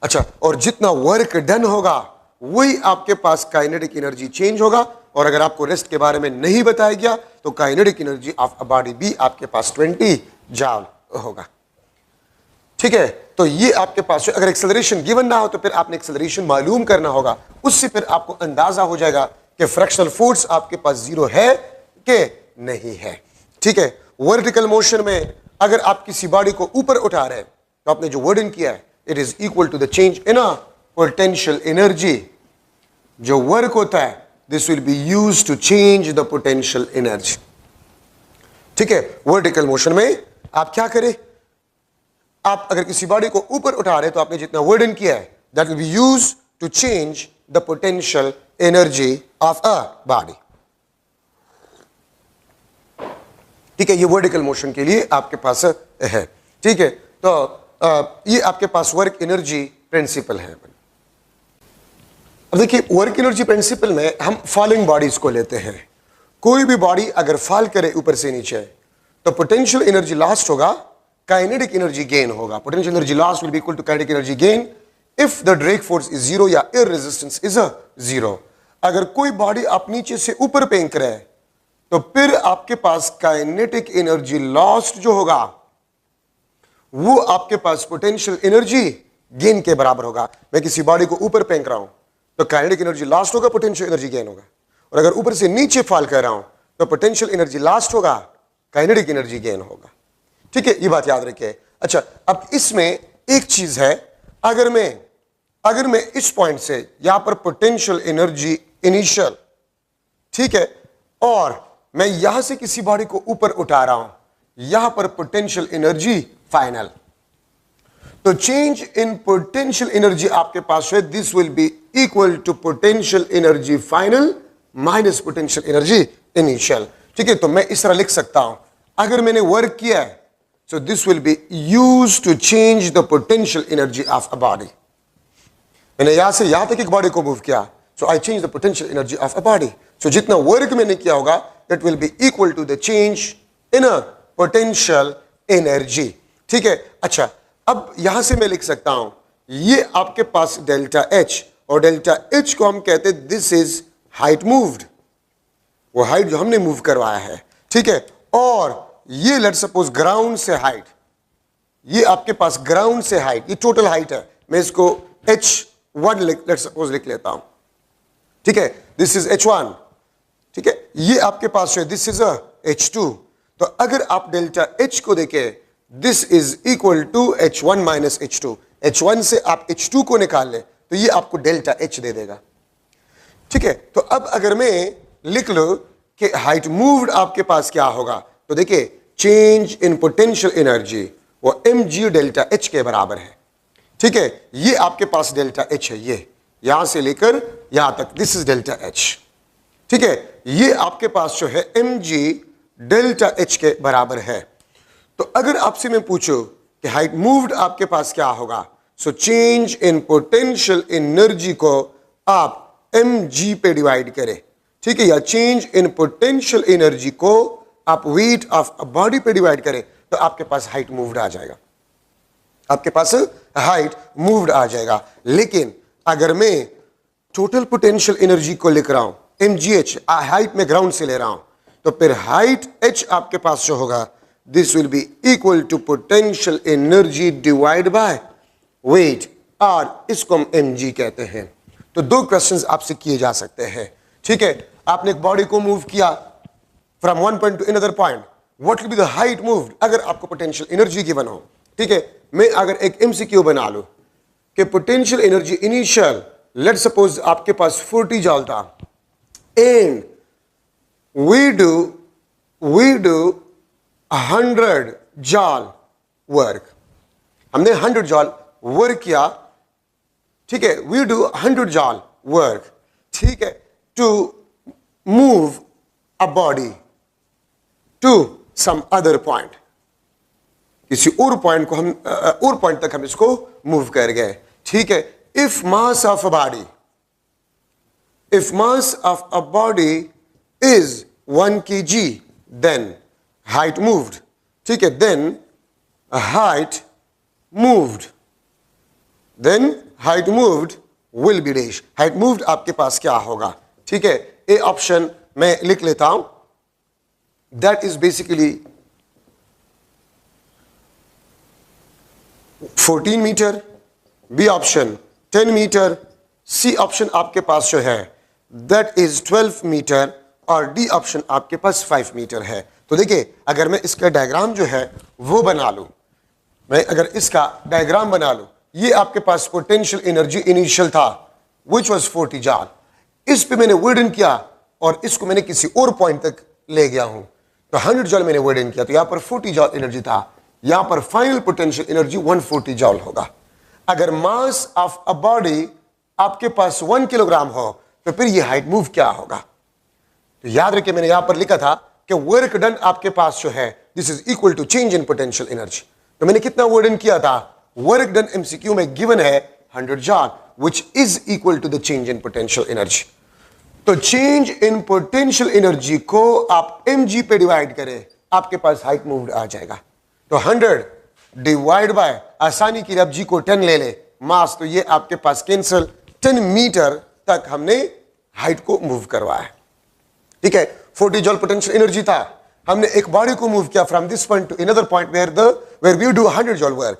अच्छा, और जितना वर्क डन होगा वही आपके पास काइनेटिक एनर्जी चेंज होगा, और अगर आपको रेस्ट के बारे में नहीं बताया गया तो kinetic energy of a body भी आपके पास 20 जॉल होगा, ठीक है। तो ये आपके पास, अगर एक्सेलरेशन गिवन ना हो तो फिर आपने एक्सेलरेशन मालूम करना होगा, उससे फिर आपको अंदाजा हो जाएगा कि फ्रैक्शनल फोर्स आपके पास जीरो है कि नहीं है, ठीक है। वर्टिकल मोशन में अगर आप किसी बॉडी को ऊपर उठा रहे हैं तो आपने जो वर्डन किया है, it is equal to the change in a potential energy. जो वर्क होता है this will be used to change the potential energy, ठीक है। वर्टिकल मोशन में आप क्या करें, आप अगर किसी बॉडी को ऊपर उठा रहे हैं तो आपने जितना वर्डन किया है that will be used to change the potential energy of a body, ठीक है। ये वर्टिकल मोशन के लिए आपके पास है, ठीक है। तो ये आपके पास वर्क एनर्जी प्रिंसिपल है। अब देखिए, वर्क एनर्जी प्रिंसिपल में हम फॉलोइंग बॉडीज को लेते हैं। कोई भी बॉडी अगर फॉल करे ऊपर से नीचे तो पोटेंशियल एनर्जी लॉस्ट होगा, काइनेटिक एनर्जी गेन होगा। Potential energy lost will be equal to kinetic energy gain if the drag force is zero या air resistance is a zero. अगर कोई बॉडी आप नीचे से ऊपर फेंक रहे हैं तो फिर आपके पास काइनेटिक एनर्जी लॉस्ट जो होगा वो आपके पास पोटेंशियल एनर्जी गेन के बराबर होगा। मैं किसी बॉडी को ऊपर फेंक रहा हूं तो काइनेटिक एनर्जी लॉस्ट होगा, पोटेंशियल एनर्जी गेन होगा, और अगर ऊपर से नीचे फॉल कर रहा हूं तो पोटेंशियल एनर्जी लॉस्ट होगा, काइनेटिक एनर्जी गेन होगा, ठीक है। ये बात याद रखिए। अच्छा, अब इसमें एक चीज है, अगर मैं इस पॉइंट से यहां पर पोटेंशियल एनर्जी इनिशियल, ठीक है, और मैं यहां से किसी बॉडी को ऊपर उठा रहा हूं, यहां पर पोटेंशियल एनर्जी फाइनल, तो चेंज इन पोटेंशियल एनर्जी आपके पास है, this will be equal to potential energy final minus potential energy initial, ठीक है। तो मैं इस तरह लिख सकता हूं, अगर मैंने वर्क किया है so this will be used to change the potential energy of a body। मैंने यहां से यहां तक एक बॉडी को मूव किया, so I change the potential energy of a body। so जितना वर्क मैंने किया होगा that will be equal to the change in a potential energy, ठीक है। अच्छा, अब यहां से मैं लिख सकता हूं, ये आपके पास डेल्टा एच, और डेल्टा एच को हम कहते हैं दिस इज हाइट मूव्ड, वो हाइट जो हमने मूव करवाया है, ठीक है। और ये लेट सपोज ग्राउंड से हाइट, ये आपके पास ग्राउंड से हाइट, ये टोटल हाइट है, मैं इसको h1 लेट सपोज लिख लेता हूं, ठीक है। दिस इज h1, ठीक है। ये आपके पास है दिस इज अ h2। तो अगर आप डेल्टा h को देखें, this is equal to h1 minus h2। h1 से आप h2 को निकाल लें तो ये आपको डेल्टा h दे देगा, ठीक है। तो अब अगर मैं लिख लो कि हाइट मूव्ड आपके पास क्या होगा, तो देखिए चेंज इन पोटेंशियल एनर्जी वो mg डेल्टा h के बराबर है, ठीक है। ये आपके पास डेल्टा h है, ये यहां से लेकर यहां तक, दिस इज डेल्टा h, ठीक है। ये आपके पास जो है mg डेल्टा h के बराबर है। तो अगर आपसे मैं पूछूं कि हाइट मूव्ड आपके पास क्या होगा, so change in potential energy को आप mg पे डिवाइड करें, ठीक है, या चेंज इन पोटेंशियल एनर्जी को आप वेट ऑफ अ बॉडी पे डिवाइड करें तो आपके पास हाइट मूव्ड आ जाएगा, आपके पास हाइट मूव्ड आ जाएगा। लेकिन अगर मैं टोटल पोटेंशियल एनर्जी को लिख रहा हूं mgh, हाइट में ग्राउंड से ले रहा हूं, तो फिर हाइट h आपके पास जो होगा this will be equal to potential energy divide by weight, और इसको हम mg कहते हैं। तो दो क्वेश्चंस आपसे किए जा सकते हैं, ठीक है। आपने एक बॉडी को मूव किया from one point to another point, what will be the height moved, अगर आपको पोटेंशियल एनर्जी गिवन हो, ठीक है। मैं अगर एक एमसीक्यू बना लूं कि potential energy initial let suppose आपके पास 40 जॉल था, and we do 100 joule work, हमने 100 जॉल वर्क किया, ठीक है, we do 100 जॉल वर्क, ठीक है, to move a body to some other point, किसी और पॉइंट को हम और पॉइंट तक हम इसको मूव कर गए, ठीक है। If mass of a body is 1 kg, then height moved, ठीक है, then height moved will be dash, height moved आपके पास क्या होगा, ठीक है। ए ऑप्शन मैं लिख लेता हूं, that is basically 14 metre, B option 10 metre, C option आपके पास जो है दैट इज 12 मीटर, और डी ऑप्शन आपके पास 5 मीटर है। तो देखिए, अगर मैं इसका डायग्राम जो है वो बना लूं, मैं अगर इसका डायग्राम बना लूं, ये आपके पास पोटेंशियल एनर्जी इनिशियल था विच वाज 40 जॉल, इस पे मैंने वर्ड इन किया और इसको मैंने किसी और पॉइंट तक ले गया हूं, तो 100 जॉल मैंने वर्ड इन किया, तो यहां पर 40 जॉल एनर्जी था, यहां पर फाइनल पोटेंशियल एनर्जी 140 जॉल होगा। अगर मास ऑफ अ बॉडी आपके पास 1 किलोग्राम हो तो फिर ये हाइट मूव क्या होगा, तो याद रखिए मैंने यहां पर लिखा था कि वर्क डन आपके पास जो है this is equal to change in potential energy. तो मैंने कितना वर्ड इन किया था, वर्क डन एमसीक्यू में गिवन है 100 joule which is equal to the change in potential energy. तो चेंज इन पोटेंशियल एनर्जी को आप mg पे डिवाइड करें, आपके पास हाइट मूव्ड आ जाएगा। तो 100 डिवाइड बाय, आसानी के लिए आप g को 10 ले ले, मास तो ये आपके पास कैंसल, 10 मीटर तक हमने हाइट को मूव करवाया, ठीक है। 40 जॉल पोटेंशियल एनर्जी था, हमने एक बॉडी को मूव किया from this point to another point where we do 100 joule work.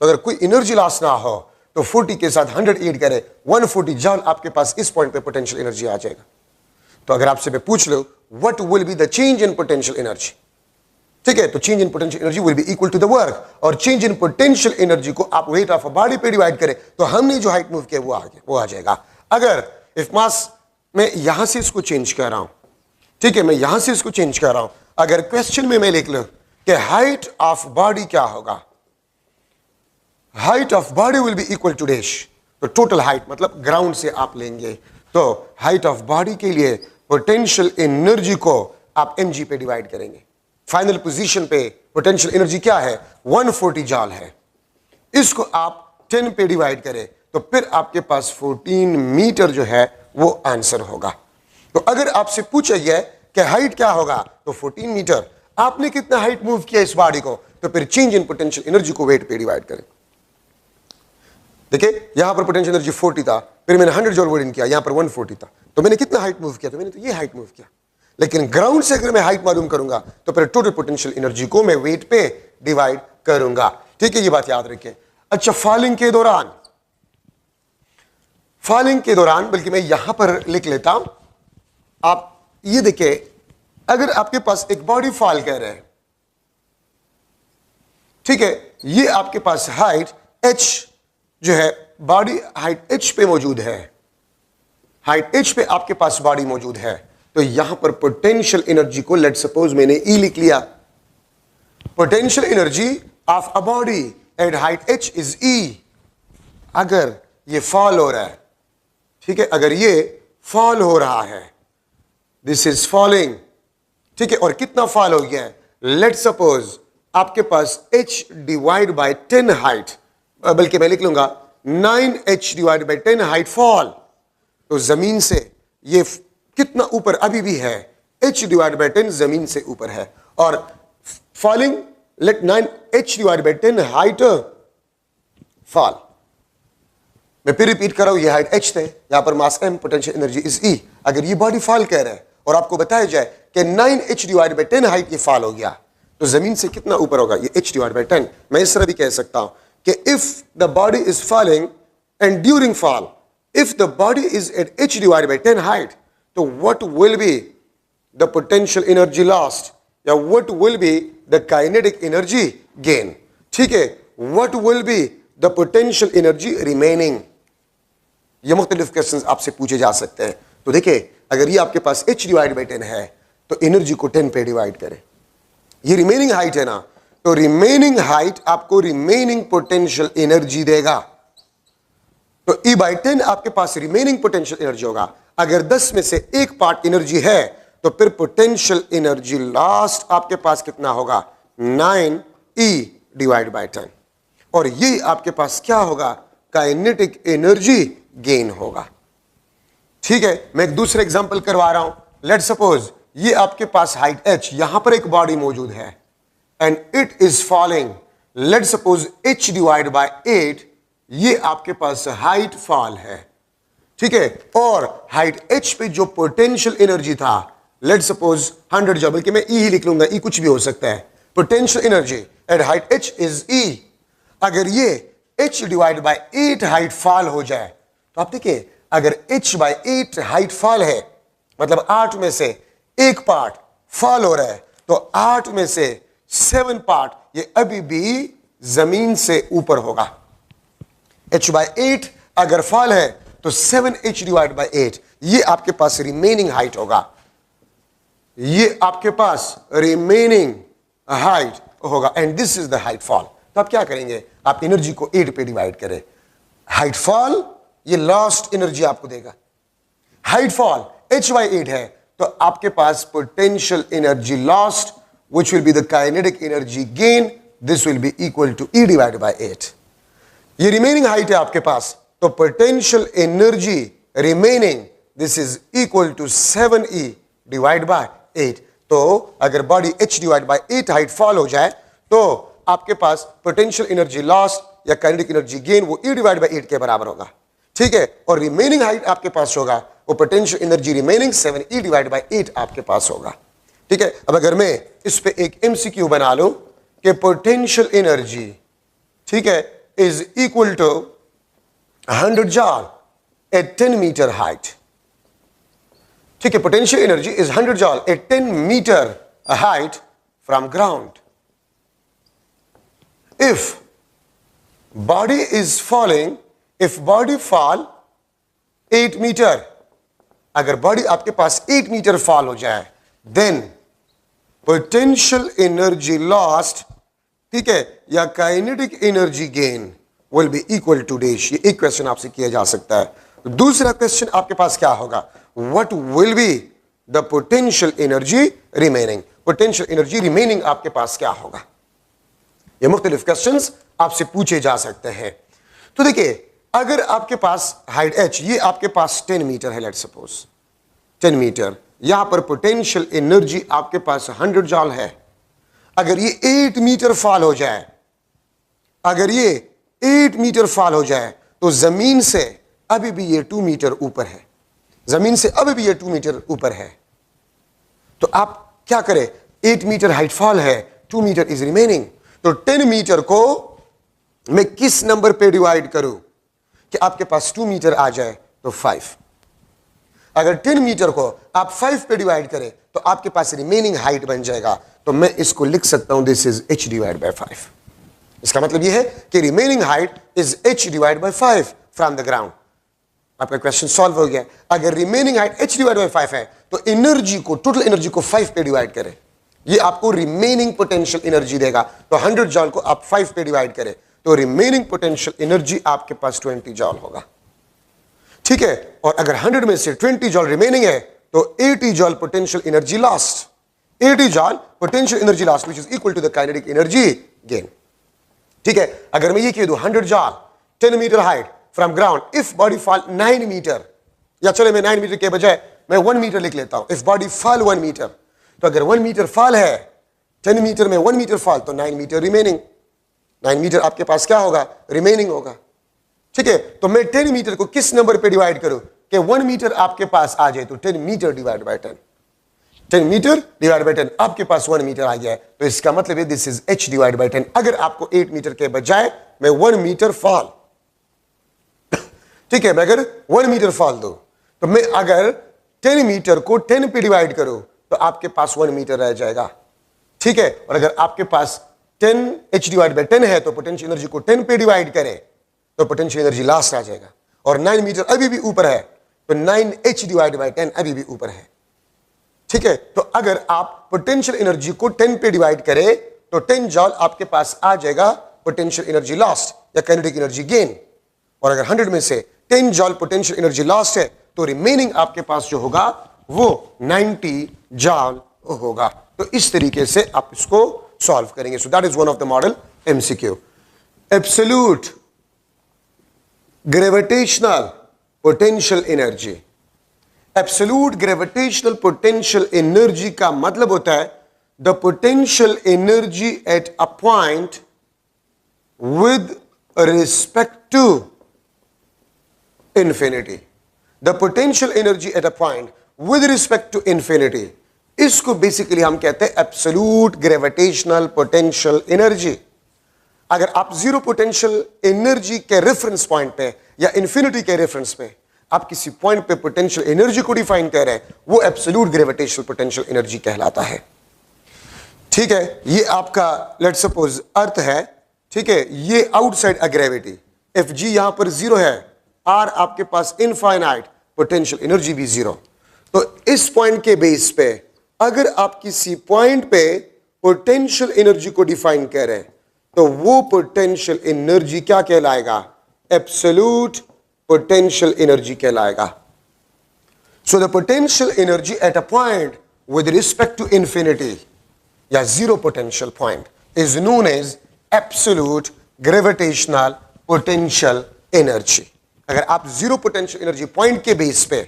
तो अगर कोई एनर्जी लॉस ना हो तो 40 के साथ 100 ऐड करें, 140 जॉल आपके पास इस पॉइंट पे पोटेंशियल एनर्जी आ जाएगा। तो अगर आपसे मैं पूछ लो what will be the change in potential energy, ठीक है, तो change in potential energy will be equal to the work, और चेंज इन पोटेंशियल एनर्जी को आप वेट ऑफ अ बॉडी पे डिवाइड करें तो हमने जो हाइट मूव किया वो आ जाएगा। अगर इफ मास, मैं यहां से इसको चेंज कर रहा हूं, ठीक है, मैं यहां से इसको चेंज कर रहा हूं, अगर क्वेश्चन में मैं लिख लूं कि हाइट ऑफ बॉडी क्या होगा, height of body will be equal to dash, तो टोटल हाइट मतलब ग्राउंड से आप लेंगे, तो हाइट ऑफ बॉडी के लिए पोटेंशियल एनर्जी को आप mg पे डिवाइड करेंगे। फाइनल पोजीशन पे पोटेंशियल एनर्जी क्या है, 140 जॉल है, इसको आप 10 पे डिवाइड करें तो फिर आपके पास 14 मीटर जो है वो आंसर होगा। तो अगर आपसे पूछा गया कि हाइट क्या होगा तो 14 मीटर, आपने कितना हाइट मूव किया इस बॉडी को, तो फिर चेंज इन पोटेंशियल एनर्जी को वेट पे डिवाइड करें। देखिए यहां पर पोटेंशियल एनर्जी 40 था, फिर मैंने 100 जॉल वर्ड इन किया, यहां पर 140 था, तो मैंने कितना हाइट मूव किया, तो मैंने तो ये हाइट मूव किया। लेकिन ग्राउंड से अगर मैं हाइट मालूम करूंगा तो फिर टोटल पोटेंशियल एनर्जी को मैं वेट पे डिवाइड करूंगा, ठीक है, ये बात याद रखें। अच्छा, फॉलिंग के दौरान बल्कि मैं यहां पर लिख लेता हूं, आप ये देखिए, अगर आपके पास एक बॉडी फॉल कर रहा है, ठीक है, ये आपके पास हाइट h जो है, बॉडी हाइट h पे मौजूद है, हाइट h पे आपके पास बॉडी मौजूद है, तो यहां पर पोटेंशियल एनर्जी को लेट सपोज मैंने E लिख लिया, potential energy of a body at height h is E। अगर ये फॉल हो रहा है, ठीक है, अगर ये फॉल हो रहा है, दिस इज फॉलिंग, ठीक है, और कितना फॉल हो गया है, लेट सपोज आपके पास h डिवाइड बाय 10 हाइट, बल्कि मैं लिख लूंगा 9h divide by 10 height fall, तो जमीन से ये कितना ऊपर अभी भी है, h डिवाइड बाय 10 जमीन से ऊपर है, और falling let 9h divide by 10 height fall. मैं फिर रिपीट कर रहा हूं, ये हाइट h थे, यहां पर मास m, potential energy is E। अगर ये बॉडी फॉल कर रहा है और आपको बताया जाए कि 9h डिवाइड बाय 10 हाइट ये फॉल हो गया, तो जमीन से कितना ऊपर होगा, ये h डिवाइड बाय 10। मैं इस तरह भी कह सकता हूं कि if the body is falling and during fall, if the body is at h divide by 10 height, तो what will be the potential energy lost, या what will be the kinetic energy gain, ठीक है, what will be the potential energy remaining. ये मुख्तलिफ questions आपसे पूछे जा सकते हैं। तो देखिए, अगर ये आपके पास h डिवाइड बाई 10 है, तो एनर्जी को 10 पे डिवाइड करें। ये रिमेनिंग हाइट है ना, तो रिमेनिंग हाइट आपको रिमेनिंग पोटेंशियल एनर्जी देगा। तो E बाई 10 आपके पास रिमेनिंग पोटेंशियल एनर्जी होगा। अगर 10 में से एक पार्ट एनर्जी है तो फिर पोटेंशियल एनर्जी लास्ट आपके पास कितना होगा, 9E डिवाइड बाय 10। और ये आपके पास क्या होगा, काइनेटिक एनर्जी गेन होगा। ठीक है, मैं एक दूसरा एग्जांपल करवा रहा हूं। लेट सपोज ये आपके पास हाइट h, यहां पर एक बॉडी मौजूद है and it is falling, let suppose h divide by 8, ये आपके पास हाइट फॉल है। ठीक है, और हाइट h पे जो पोटेंशियल एनर्जी था, लेट सपोज 100 जॉल, बल्कि मैं E ही लिख लूंगा, E कुछ भी हो सकता है। Potential energy eight height h is E। अगर ये h divide by 8 height fall हो जाए, तो आप देखिए अगर h बाय 8 हाइट फॉल है, मतलब 8 में से एक पार्ट फॉल हो रहा है, तो 8 में से 7 पार्ट ये अभी भी जमीन से ऊपर होगा। h बाय 8 अगर फॉल है तो 7h डिवाइड बाय 8, ये आपके पास रिमेनिंग हाइट होगा। ये आपके पास रिमेनिंग हाइट होगा and this is the height fall. तो आप क्या करेंगे, आप एनर्जी को 8 पे डिवाइड करें। हाइट फॉल ये लास्ट एनर्जी आपको देगा। हाइट फॉल h बाय 8 है, तो आपके पास potential energy lost which will be the kinetic energy gain, this will be equal to E divided by 8। ये रिमेनिंग हाइट है आपके पास, तो potential energy remaining this is equal to 7E divide by 8। तो अगर body h divide by 8 height fall हो जाए तो आपके पास पोटेंशियल एनर्जी लॉस्ट या काइनेटिक एनर्जी गेन वो E डिवाइड बाय 8 के बराबर होगा। ठीक है, और रिमेनिंग हाइट आपके पास होगा वो potential energy remaining 7E divide by 8 आपके पास होगा। ठीक है, अब अगर मैं इस पे एक MCQ बना लूं कि पोटेंशियल एनर्जी, ठीक है, is equal to 100 joule at 10 metre height. ठीक है, potential energy is 100 joule at 10 metre height from ground. If body is falling, if body fall 8 metre, अगर बॉडी आपके पास 8 मीटर फॉल हो जाए, देन पोटेंशियल एनर्जी लॉस्ट, ठीक है, या kinetic energy gain will be equal to dash. ये एक क्वेश्चन आपसे किया जा सकता है। दूसरा क्वेश्चन आपके पास क्या होगा, what will be the potential energy remaining. Potential energy remaining आपके पास क्या होगा। ये मुख्तलिफ क्वेश्चंस आपसे पूछे जा सकते हैं। तो देखिए, अगर आपके पास हाइट h, ये आपके पास 10 मीटर है, लेट सपोज 10 मीटर, यहां पर पोटेंशियल एनर्जी आपके पास 100 जॉल है। अगर ये 8 मीटर फॉल हो जाए, अगर ये 8 मीटर फॉल हो जाए, तो जमीन से अभी भी ये 2 मीटर ऊपर है, जमीन से अभी भी ये 2 मीटर ऊपर है। तो आप क्या करें, 8 मीटर हाइट फॉल है, 2 मीटर इज रिमेनिंग, तो 10 मीटर को मैं किस नंबर पे डिवाइड करूं कि आपके पास 2 मीटर आ जाए, तो 5। अगर 10 मीटर को आप 5 पे डिवाइड करें तो आपके पास रिमेनिंग हाइट बन जाएगा। तो मैं इसको लिख सकता हूं, this is h divide bye 5। इसका मतलब यह है कि remaining height is h divide bye 5 from the ground. आपका क्वेश्चन सॉल्व हो गया। अगर remaining height h divide bye 5 है, तो एनर्जी को, टोटल एनर्जी को 5 पे डिवाइड करें, ये आपको रिमेनिंग पोटेंशियल एनर्जी देगा। तो 100 जॉल को आप 5 पे डिवाइड करें तो रिमेनिंग पोटेंशियल एनर्जी आपके पास 20 जॉल होगा। ठीक है, और अगर 100 में से 20 जॉल रिमेनिंग है तो 80 joule potential energy lost, 80 joule potential energy lost which is equal to the kinetic energy gain. ठीक है, अगर मैं ये कह दूं 100 joule 10 metre height from ground, if body fall 9 metre, या चले मैं 9 मीटर के बजाय मैं 1 मीटर लिख लेता हूं, इफ बॉडी फॉल 1 मीटर, तो अगर 1 मीटर फॉल है, 10 मीटर में 1 मीटर फॉल, तो 9 मीटर रिमेनिंग। 9 मीटर आपके पास क्या होगा, रिमेनिंग होगा। ठीक है, तो मैं 10 मीटर को किस नंबर पे डिवाइड करूं कि 1 मीटर आपके पास आ जाए, तो 10 metre divide by 10। 10 metre divide by 10, आपके पास 1 मीटर आ गया है, तो इसका मतलब है this is h divide by 10। अगर आपको 8 मीटर के बजाय मैं 1 मीटर फॉल, ठीक है, मैं अगर 1 मीटर फॉल दो, तो मैं अगर 10 मीटर को 10 पे डिवाइड करूं तो आपके पास 1 मीटर रह जाएगा। ठीक है, और अगर आपके पास 10 h डिवाइड बाय 10 है, तो पोटेंशियल एनर्जी को 10 पे डिवाइड करें तो पोटेंशियल एनर्जी लास्ट आ जाएगा। और 9 मीटर अभी भी ऊपर है, तो 9h डिवाइड बाय 10 अभी भी ऊपर है। ठीक है, तो अगर आप पोटेंशियल एनर्जी को 10 पे डिवाइड करें तो 10 जॉल आपके पास आ जाएगा पोटेंशियल एनर्जी लॉस्ट या काइनेटिक एनर्जी गेन। और अगर 100 में से 10 जॉल पोटेंशियल एनर्जी लॉस्ट है तो रिमेनिंग आपके पास जो होगा वो 90 जॉल होगा। तो इस तरीके से आप इसको सॉल्व करेंगे। So that is one of the model MCQ. Absolute gravitational potential energy. Absolute gravitational potential energy का मतलब होता है the potential energy at a point with respect to infinity. The potential energy at a point with respect to infinity, इसको basically हम कहते हैं absolute gravitational potential energy. अगर आप जीरो पोटेंशियल एनर्जी के रेफरेंस पॉइंट पे या इंफिनिटी के रेफरेंस पे आप किसी पॉइंट पे पोटेंशियल एनर्जी को डिफाइन कर रहे हैं, वो एब्सोल्यूट ग्रेविटेशनल पोटेंशियल एनर्जी कहलाता है। ठीक है, ये आपका लेट सपोज अर्थ है, ठीक है, ये आउटसाइड अ ग्रेविटी, एफ जी यहां पर जीरो है, आर आपके पास इनफाइनाइट, पोटेंशियल एनर्जी भी जीरो। तो इस पॉइंट के बेस पे अगर आप किसी पॉइंट पे पोटेंशियल एनर्जी को डिफाइन कर रहे हैं तो वो पोटेंशियल एनर्जी क्या कहलाएगा? एब्सोल्यूट पोटेंशियल एनर्जी कहलाएगा। So the potential energy at a point with respect to infinity या zero potential point is known as absolute gravitational potential energy. अगर आप जीरो पोटेंशियल एनर्जी पॉइंट के बेस पे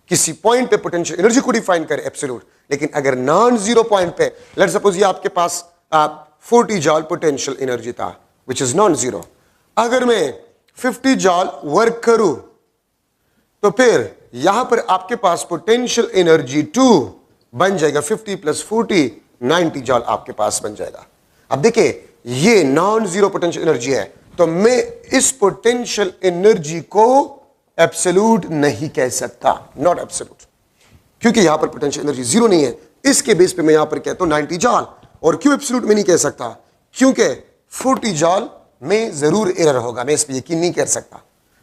किसी point पे पोटेंशियल एनर्जी को define करें एब्सोल्यूट, लेकिन अगर नॉन जीरो पॉइंट पे लेट्स सपोज ये आपके पास 40 जॉल पोटेंशियल एनर्जी था विच इज नॉन जीरो, अगर मैं 50 जॉल वर्क करूं तो फिर यहां पर आपके पास पोटेंशियल एनर्जी 2 बन जाएगा, 50 प्लस 40 90 जॉल आपके पास बन जाएगा। अब देखिए ये नॉन जीरो पोटेंशियल एनर्जी है, तो मैं इस पोटेंशियल एनर्जी को एब्सोल्यूट नहीं कह सकता, नॉट एब्सोल्यूट, क्योंकि यहां पर पोटेंशियल एनर्जी जीरो नहीं है। इसके बेस पे मैं यहां पर कहता हूं 90 जॉल। और क्यों एब्सोल्यूट में नहीं कह सकता? क्योंकि 40 जॉल में जरूर एरर होगा, मैं इस पर यकीन नहीं कर सकता,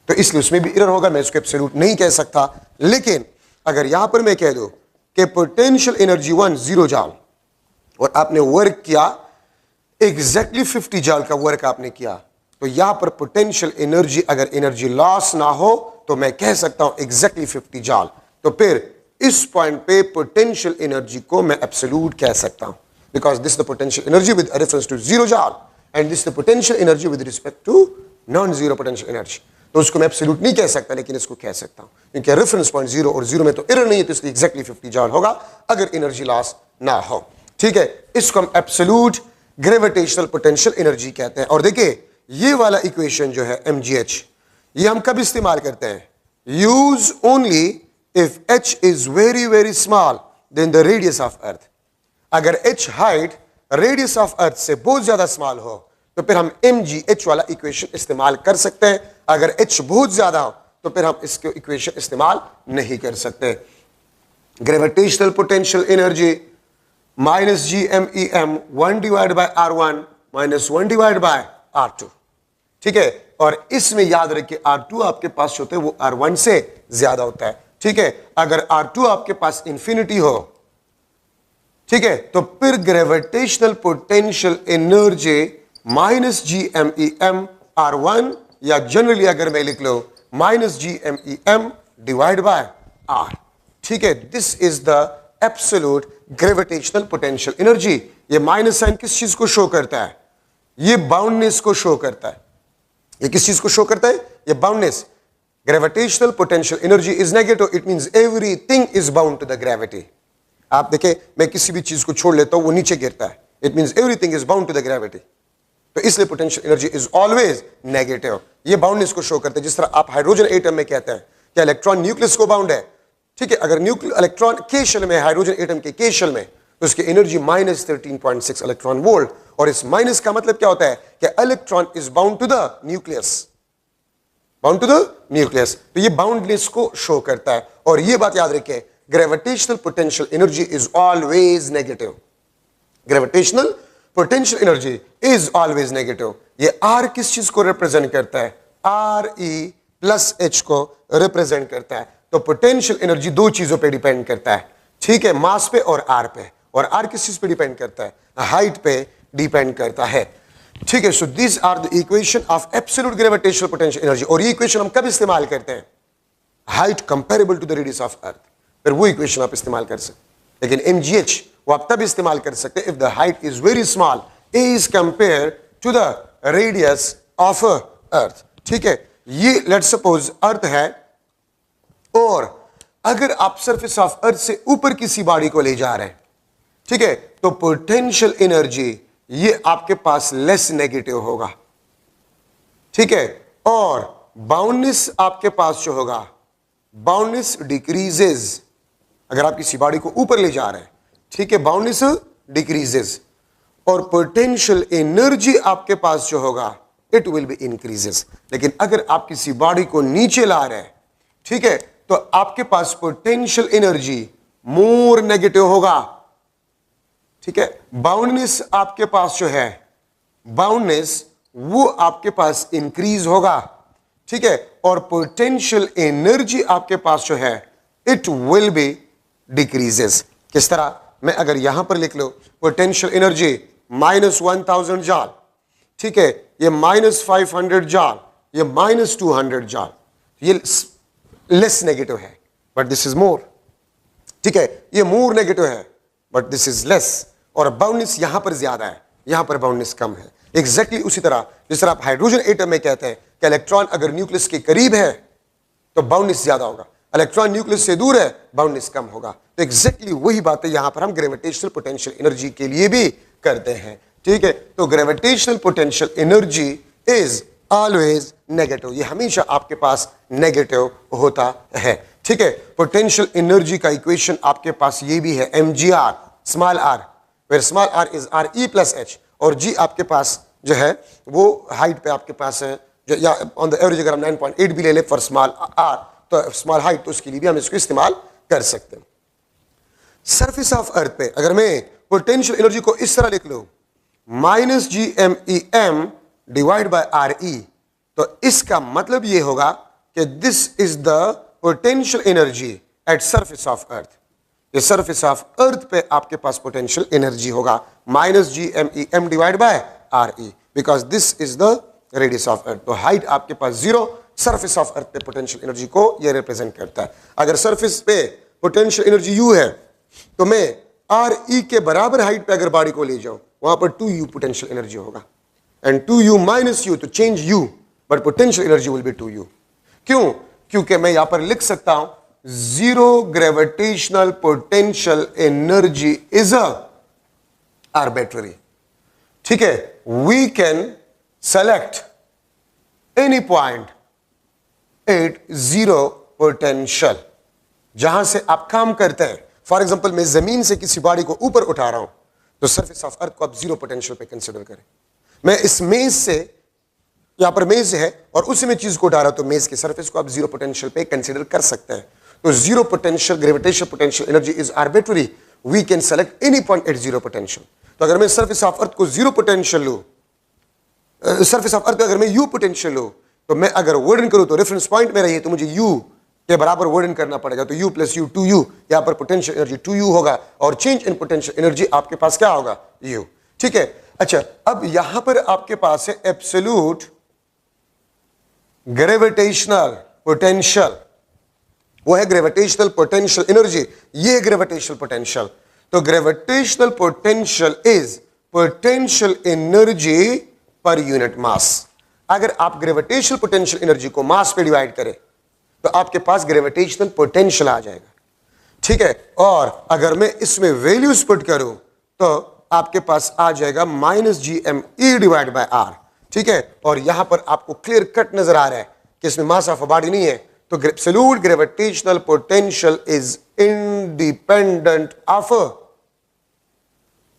तो इसलिए उसमें भी एरर होगा, मैं इसको एब्सोल्यूट नहीं कह सकता। लेकिन अगर यहां पर मैं कह दूं कि पोटेंशियल एनर्जी 1 0 जॉल और आपने वर्क किया एग्जैक्टली 50 जॉल का वर्क आपने किया, तो यहां पर पोटेंशियल एनर्जी अगर एनर्जी लॉस ना हो तो मैं कह सकता हूं एग्जैक्टली 50 जॉल। तो फिर इस पॉइंट पे पोटेंशियल एनर्जी को मैं एब्सोल्यूट कह सकता हूं, because this the potential energy with reference to zero joule and this the potential energy with respect to non zero potential energy. तो उसको मैं एब्सोल्यूट नहीं कह सकता, लेकिन इसको कह सकता हूं क्योंकि रेफरेंस पॉइंट जीरो और जीरो में तो एरर नहीं है, तो इसलिए एग्जैक्टली 50 जॉल होगा अगर एनर्जी लॉस ना हो। ठीक है, इसको हम एब्सोल्यूट ग्रेविटेशनल पोटेंशियल एनर्जी कहते हैं। और देखिए ये वाला इक्वेशन जो है mgh, ये हम कब इस्तेमाल करते हैं? Use only if h is very very small then the radius of Earth. अगर h height radius of Earth से बहुत ज्यादा स्मॉल हो तो फिर हम mgh वाला इक्वेशन इस्तेमाल कर सकते हैं। अगर h बहुत ज्यादा हो तो फिर हम इसके इक्वेशन इस्तेमाल नहीं कर सकते। Gravitational potential energy minus GMEM 1 divide bye R1 minus 1 divide bye R2। ठीक है, और इसमें याद रखिए R2 आपके पास होता है वो R1 से ज्यादा होता है। ठीक है, अगर R2 आपके पास इंफिनिटी हो, ठीक है, तो फिर gravitational potential energy minus GMEM R1 या जनरली अगर मैं लिख लो minus GMEM divide by R। ठीक है, this is the absolute gravitational potential energy. ये माइनस साइन किस चीज को शो करता है? ये बाउंडनेस को शो करता है। ये किस चीज को शो करता है? ये boundness. Gravitational potential energy is negative, it means everything is bound to the gravity. आप देखें, मैं किसी भी चीज को छोड़ लेता हूं वो नीचे गिरता है, it means everything is bound to the gravity. तो इसलिए potential energy is always negative. ये बाउंडनेस को शो करते हैं। जिस तरह आप हाइड्रोजन एटम में कहते हैं कि इलेक्ट्रॉन न्यूक्लियस को बाउंड है, ठीक है, अगर इलेक्ट्रॉन के शेल में, हाइड्रोजन एटम के के शेल में, तो उसकी एनर्जी माइनस 13.6 इलेक्ट्रॉन वोल्ट। और इस माइनस का मतलब क्या होता है कि electron is bound to the nucleus, bound to the nucleus. तो ये बाउंडनेस को शो करता है। और ये बात याद रखें, gravitational potential energy is always negative. Gravitational potential energy is always negative. ये आर किस चीज को रिप्रेजेंट करता है? RE प्लस H को रिप्रेजेंट करता है। तो पोटेंशियल एनर्जी दो चीजों पे डिपेंड करता है। ठीक है, मास पे और आर पे। और आर किस चीज पे डिपेंड करता है? हाइट पे डिपेंड करता है। ठीक है, so this are the equation of absolute gravitational potential energy. और ये इक्वेशन हम कब इस्तेमाल करते हैं? Height comparable to the radius of Earth, फिर वो इक्वेशन आप इस्तेमाल कर सकते। लेकिन mgh वो आप तब इस्तेमाल कर सकते हैं if the height is very small, a is compare to the radius of Earth. ठीक है, ये लेट्स सपोज अर्थ है और अगर आप सरफेस ऑफ अर्थ से ऊपर किसी बॉडी को ले जा रहे हैं, ठीक है, तो पोटेंशियल एनर्जी ये आपके पास लेस नेगेटिव होगा। ठीक है, और बाउंडनेस आपके पास जो होगा, बाउंडनेस डिक्रीजेज। अगर आप किसी बॉडी को ऊपर ले जा रहे हैं, ठीक है, बाउंडनेस डिक्रीजेज और पोटेंशियल एनर्जी आपके पास जो होगा इट विल बी इंक्रीजेस। लेकिन अगर आप किसी बॉडी को नीचे ला रहे हैं, ठीक है, तो आपके पास पोटेंशियल एनर्जी मोर नेगेटिव होगा। ठीक है, बाउंडनेस आपके पास जो है, बाउंडनेस वो आपके पास इंक्रीज होगा। ठीक है, और पोटेंशियल एनर्जी आपके पास जो है इट विल बी डिक्रीजेस। किस तरह? मैं अगर यहां पर लिख लो पोटेंशियल एनर्जी -1000 जॉल, ठीक है, ये -500 जॉल, ये -200 जॉल, ये लेस नेगेटिव है बट दिस इज मोर। ठीक है, ये मोर नेगेटिव है बट दिस इज लेस। और बाउंडनेस यहां पर ज्यादा है, यहां पर बाउंडनेस कम है। एग्जैक्टली उसी तरह जिस तरह आप हाइड्रोजन एटम में कहते हैं कि इलेक्ट्रॉन अगर न्यूक्लियस के करीब है तो बाउंडनेस ज्यादा होगा, इलेक्ट्रॉन न्यूक्लियस से दूर है बाउंडनेस कम होगा। तो एग्जैक्टली वही बातें यहां पर हम ग्रेविटेशनल पोटेंशियल एनर्जी के लिए भी करते हैं। ठीक है, तो gravitational potential energy is always negative, ये हमेशा आपके पास नेगेटिव होता है। ठीक है, पोटेंशियल एनर्जी का इक्वेशन आपके पास ये भी है, mgr small r, where small r is re plus h, और g आपके पास जो है वो हाइट पे आपके पास है, जो या ऑन द एवरेज अगर हम 9.8 भी ले ले फॉर स्मॉल r, तो स्मॉल हाइट, तो उसके लिए भी हम इसको इस्तेमाल कर सकते हैं। सरफेस ऑफ अर्थ पे अगर मैं पोटेंशियल एनर्जी को इस तरह लिख लूं -gmem डिवाइड बाय re, तो इसका मतलब ये होगा कि this is the potential energy at surface of अर्थ। ये सरफेस ऑफ अर्थ पे आपके पास पोटेंशियल एनर्जी होगा -gmem divide bye re, because this is the radius of earth. तो हाइट आपके पास 0, सरफेस ऑफ अर्थ पे पोटेंशियल एनर्जी को ये रिप्रेजेंट करता है। अगर सरफेस पे पोटेंशियल एनर्जी u है तो मैं re के बराबर हाइट पे अगर बॉडी को ले जाऊं, वहां पर 2u पोटेंशियल एनर्जी होगा, एंड 2u माइनस u तो change u, but potential energy will B 2u। क्यों? क्योंकि मैं यहां पर लिख सकता हूं 0 gravitational potential energy is arbitrary. ठीक है, we can select any point at 0 potential जहां से आप काम करते हैं। फॉर एग्जांपल मैं जमीन से किसी बॉडी को ऊपर उठा रहा हूं तो सरफेस ऑफ अर्थ को आप 0 पोटेंशियल पे कंसीडर करें। मैं इस मेज से, यहां पर मेज है और उसी में चीज को उठा रहा हूं तो मेज के सरफेस को आप 0 पोटेंशियल पे कंसीडर कर सकते हैं। तो 0 potential gravitational potential energy is arbitrary, we can select any point at 0 potential. तो अगर मैं सरफेस ऑफ अर्थ को 0 पोटेंशियल लूं, सरफेस ऑफ अर्थ पे अगर मैं u पोटेंशियल लूं, तो मैं अगर वर्डन करूं तो रेफरेंस पॉइंट में रही तो मुझे u के बराबर वर्डन करना पड़ेगा। तो u प्लस u 2u, यहां पर पोटेंशियल एनर्जी 2u होगा और चेंज इन पोटेंशियल एनर्जी आपके पास क्या होगा? u। ठीक है, अच्छा अब यहां पर आपके पास है एब्सोल्यूट ग्रेविटेशनल पोटेंशियल, वो है ग्रेविटेशनल पोटेंशियल एनर्जी, ये ग्रेविटेशनल पोटेंशियल। तो gravitational potential is potential energy per unit mass. अगर आप ग्रेविटेशनल पोटेंशियल एनर्जी को मास पे डिवाइड करें तो आपके पास ग्रेविटेशनल पोटेंशियल आ जाएगा। ठीक है, और अगर मैं इसमें वैल्यूज पुट करूं तो आपके पास आ जाएगा -gme डिवाइड बाय r। ठीक है, और यहां पर आपको क्लियर कट नजर आ रहा है कि इसमें मास ऑफ अ बॉडी नहीं है। तो absolute gravitational potential is independent of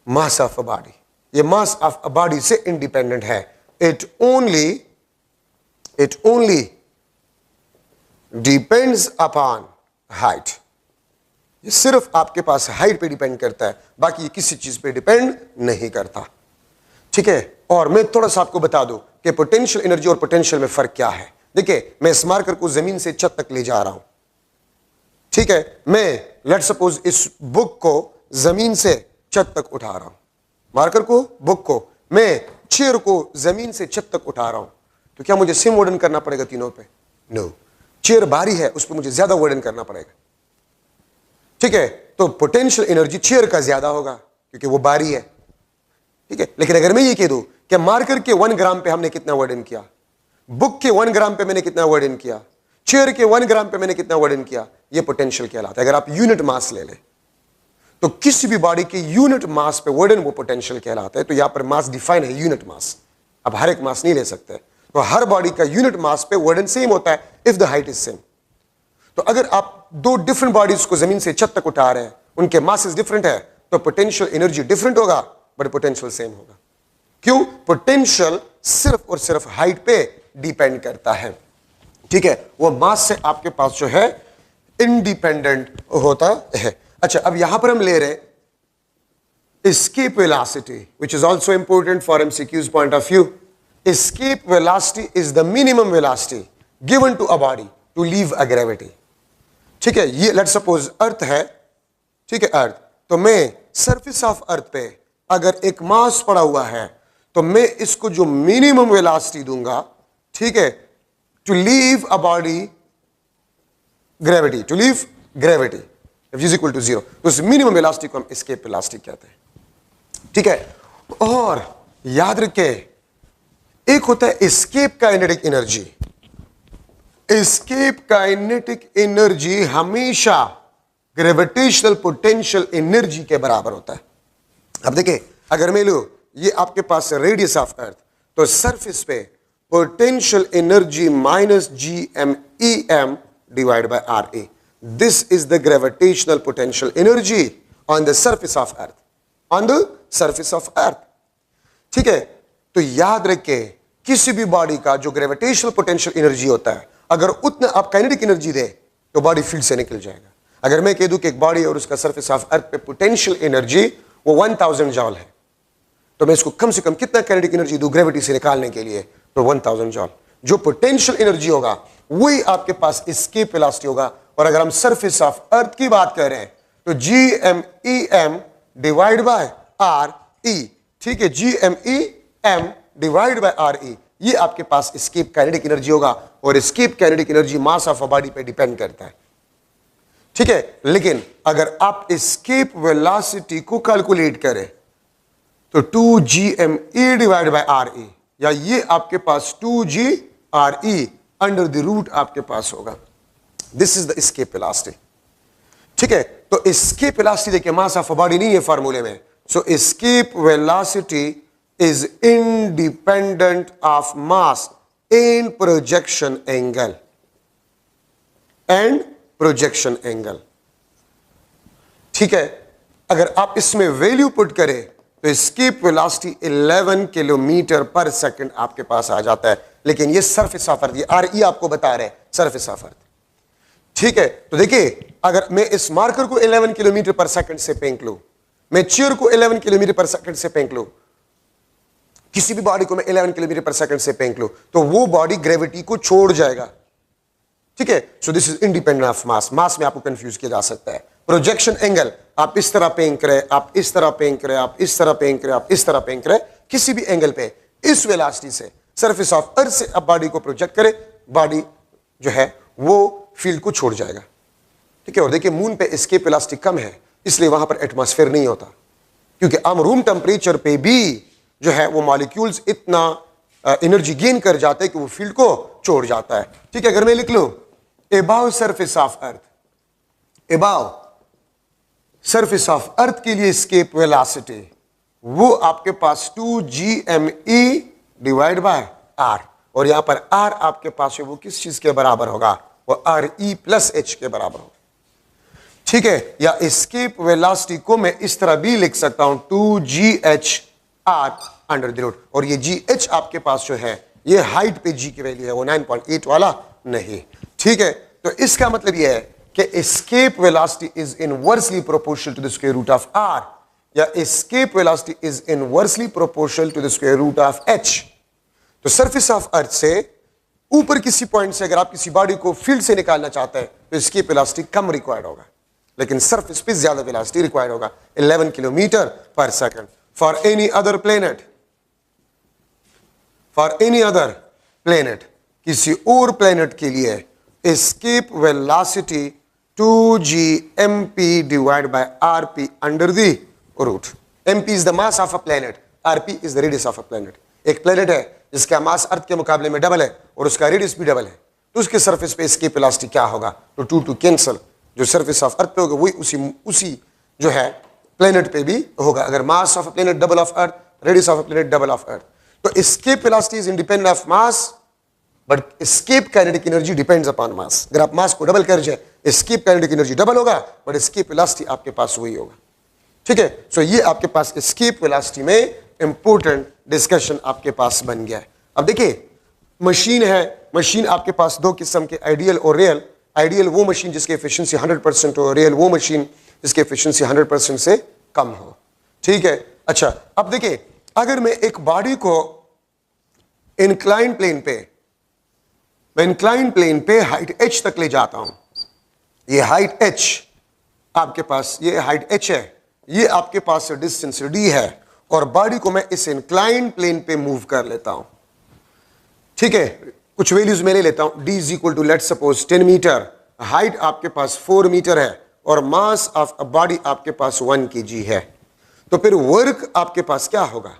mass of a body, ये मास ऑफ अ बॉडी से इंडिपेंडेंट है। It only depends upon height, ये सिर्फ आपके पास हाइट पे डिपेंड करता है, बाकी ये किसी चीज पे डिपेंड नहीं करता। ठीक है, और मैं थोड़ा सा आपको बता दूं कि पोटेंशियल एनर्जी और पोटेंशियल में फर्क क्या है। देखिए, मैं इस मार्कर को जमीन से छत तक ले जा रहा हूं, ठीक है, मैं लेट्स सपोज इस बुक को जमीन से छत तक उठा रहा हूं, मार्कर को, बुक को, मैं चेयर को जमीन से छत तक उठा रहा हूं, तो क्या मुझे सेम वर्डन करना पड़ेगा तीनों पे? नो। चेयर भारी है, उस पर मुझे ज्यादा वर्डन करना पड़ेगा। ठीक है, तो पोटेंशियल एनर्जी चेयर का ज्यादा होगा क्योंकि वो भारी है। ठीक है, लेकिन अगर मैं ये कह दूं कि मार्कर के 1 ग्राम पे हमने कितना वर्डन किया, बुक के 1 ग्राम पे मैंने कितना वर्डन किया, चेयर के 1 ग्राम पे मैंने कितना वर्डन किया, ये पोटेंशियल कहलाता है। अगर आप यूनिट मास ले लें तो किसी भी बॉडी के यूनिट मास पे वर्डन वो पोटेंशियल कहलाता है। तो यहां पर मास डिफाइन है यूनिट मास, अब हर एक मास नहीं ले सकते। तो हर बॉडी का यूनिट मास पे वर्डन सेम होता है if the height is same. तो अगर आप दो डिफरेंट बॉडीज को जमीन से छत तक उठा रहे हैं, उनके मासेस डिफरेंट है, तो पोटेंशियल एनर्जी डिफरेंट होगा बट पोटेंशियल सेम होगा। क्यों? पोटेंशियल सिर्फ और सिर्फ हाइट पे डिपेंड करता है। ठीक है, वो मास से आपके पास जो है इंडिपेंडेंट होता है। अच्छा, अब यहां पर हम ले रहे escape velocity which is also important for MCQs point of view. Escape velocity is the minimum velocity given to a body to leave a gravity. ठीक है, ये लेट्स सपोज अर्थ है, ठीक है अर्थ, तो मैं सरफेस ऑफ अर्थ पे अगर एक मास पड़ा हुआ है तो मैं इसको जो मिनिमम वेलोसिटी दूंगा, ठीक है, to leave a body gravity, to leave gravity is equal to 0, तो उस मिनिमम वेलोसिटी को हम एस्केप वेलोसिटी कहते हैं। ठीक है, और याद रखे एक होता है escape kinetic energy. Escape kinetic energy हमेशा ग्रेविटेशनल पोटेंशियल एनर्जी के बराबर होता है। अब देखिए, अगर मैं लूं ये आपके पास रेडियस ऑफ अर्थ, तो सरफेस पे potential energy minus GMEM divide bye RA, this is the gravitational potential energy on the surface of earth, on the surface of Earth. ठीक है, तो याद रखे किसी भी बॉडी का जो ग्रेविटेशनल पोटेंशियल एनर्जी होता है, अगर उतना आप काइनेटिक एनर्जी दे तो बॉडी फील्ड से निकल जाएगा। अगर मैं कह दूं कि एक बॉडी और उसका सरफेस ऑफ अर्थ पे पोटेंशियल एनर्जी वो 1000 जॉल है, तो मैं इसको कम से कम कितना काइनेटिक एनर्जी दूं ग्रेविटी से निकालने के लिए, तो 1000 जॉल। जो पोटेंशियल एनर्जी होगा वही आपके पास एस्केप वेलोसिटी होगा। और अगर हम सरफेस ऑफ अर्थ की बात कर रहे हैं तो GMEM डिवाइड बाय RE, ठीक है, GMEM डिवाइड बाय RE, ये आपके पास एस्केप काइनेटिक एनर्जी होगा। और escape kinetic energy mass of a body पे डिपेंड करता है। ठीक है, लेकिन अगर आप एस्केप वेलोसिटी को कैलकुलेट करें तो 2GME डिवाइड बाय RE, या ये आपके पास 2GRE अंडर द रूट आपके पास होगा। This is the escape velocity. ठीक है, तो एस्केप वेलोसिटी देखिए मास ऑफ अ बॉडी नहीं है फॉर्मूले में। So escape velocity is independent of mass and projection angle and projection angle। ठीक है, अगर आप इसमें वैल्यू पुट करें तो एस्केप वेलोसिटी 11 किलोमीटर पर सेकंड आपके पास आ जाता है। लेकिन ये सरफेस ऑफ अर्थ, ये RE आपको बता रहे हैं सरफेस ऑफ अर्थ। ठीक है, तो देखिए अगर मैं इस मार्कर को 11 किलोमीटर पर सेकंड से फेंक लूं, मैं चेयर को 11 किलोमीटर पर सेकंड से फेंक लूं, किसी भी बॉडी को मैं 11 किलोमीटर पर सेकंड से फेंक लूं, तो वो बॉडी ग्रेविटी को छोड़ जाएगा। ठीक है, so this is independent of mass. Mass में आपको कंफ्यूज किया जा सकता है। प्रोजेक्शन एंगल, आप इस तरह फेंक रहे, आप इस तरह फेंक रहे, आप इस तरह फेंक रहे, आप इस तरह फेंक रहे, किसी भी एंगल पे इस वेलोसिटी से सरफेस ऑफ अर्थ से आप बॉडी को प्रोजेक्ट करे, बॉडी जो है वो फील्ड को छोड़ जाएगा। ठीक है, और देखिए मून पे एस्केप वेलोसिटी कम है, इसलिए वहां पर एटमॉस्फेयर नहीं होता, क्योंकि हम रूम टेम्परेचर पे भी जो है वो मॉलिक्यूल्स इतना एनर्जी गेन कर जाते हैं कि वो फील्ड को छोड़ जाता है। ठीक है, अगर मैं लिख लूं above surface of earth, above surface of अर्थ के लिए एस्केप वेलोसिटी वो आपके पास 2GME डिवाइड बाय R, और यहां पर R आपके पास है वो किस चीज के बराबर होगा, वो RE प्लस H के बराबर होगा। ठीक है, या एस्केप वेलोसिटी को मैं इस तरह भी लिख सकता हूं 2GHR अंडर द रूट, और ये GH आपके पास जो है ये हाइट पे G की वैल्यू है, वो 9.8 वाला नहीं। ठीक है, तो इसका मतलब ये है कि escape velocity is inversely proportional to the square root of R, या escape velocity is inversely proportional to the square root of H। तो सरफेस ऑफ अर्थ से ऊपर किसी पॉइंट से अगर आप किसी बॉडी को फील्ड से निकालना चाहते हैं तो एस्केप वेलोसिटी कम रिक्वायर्ड होगा, लेकिन सरफेस पे ज्यादा वेलोसिटी रिक्वायर्ड होगा, 11 किलोमीटर पर second. For any other planet, किसी और प्लेनेट के लिए escape velocity 2gmp divide by rp under the root. mp is the mass of a planet, rp is the radius of a planet. एक planet है जिसका मास अर्थ के मुकाबले में डबल है और उसका रेडियस भी डबल है, तो उसके सरफेस पे एस्केप वेलोसिटी क्या होगा? तो 2 कैंसल, जो सरफेस ऑफ अर्थ पे होगा वही उसी जो है प्लेनेट पे भी होगा। अगर mass of a planet double of earth, radius of a planet double of earth, तो escape velocity is independent of mass, but escape kinetic energy depends upon mass. अगर आप मास को डबल कर जाए, एस्केप काइनेटिक एनर्जी डबल होगा, but escape velocity आपके पास वही होगा। ठीक है, सो ये आपके पास एस्केप वेलोसिटी में इंपॉर्टेंट डिस्कशन आपके पास बन गया है। अब देखिए, मशीन है, मशीन आपके पास दो किस्म के, आइडियल और रियल। आइडियल वो मशीन जिसकी एफिशिएंसी 100% हो, रियल वो मशीन जिसकी एफिशिएंसी 100% से कम हो। ठीक है, अच्छा अब देखिए, अगर मैं एक बॉडी को इंक्लाइन प्लेन पे हाइट h तक ले जाता हूं, ये हाइट h आपके पास, ये हाइट h है, ये आपके पास डिस्टेंस d है, और बॉडी को मैं इस इंक्लाइन प्लेन पे मूव कर लेता हूं। ठीक है, कुछ वैल्यूज मैं ले लेता हूं। d is equal to let suppose 10 metre, height आपके पास 4 मीटर है, और मास ऑफ अ बॉडी आपके पास 1 kg है। तो फिर वर्क आपके पास क्या होगा?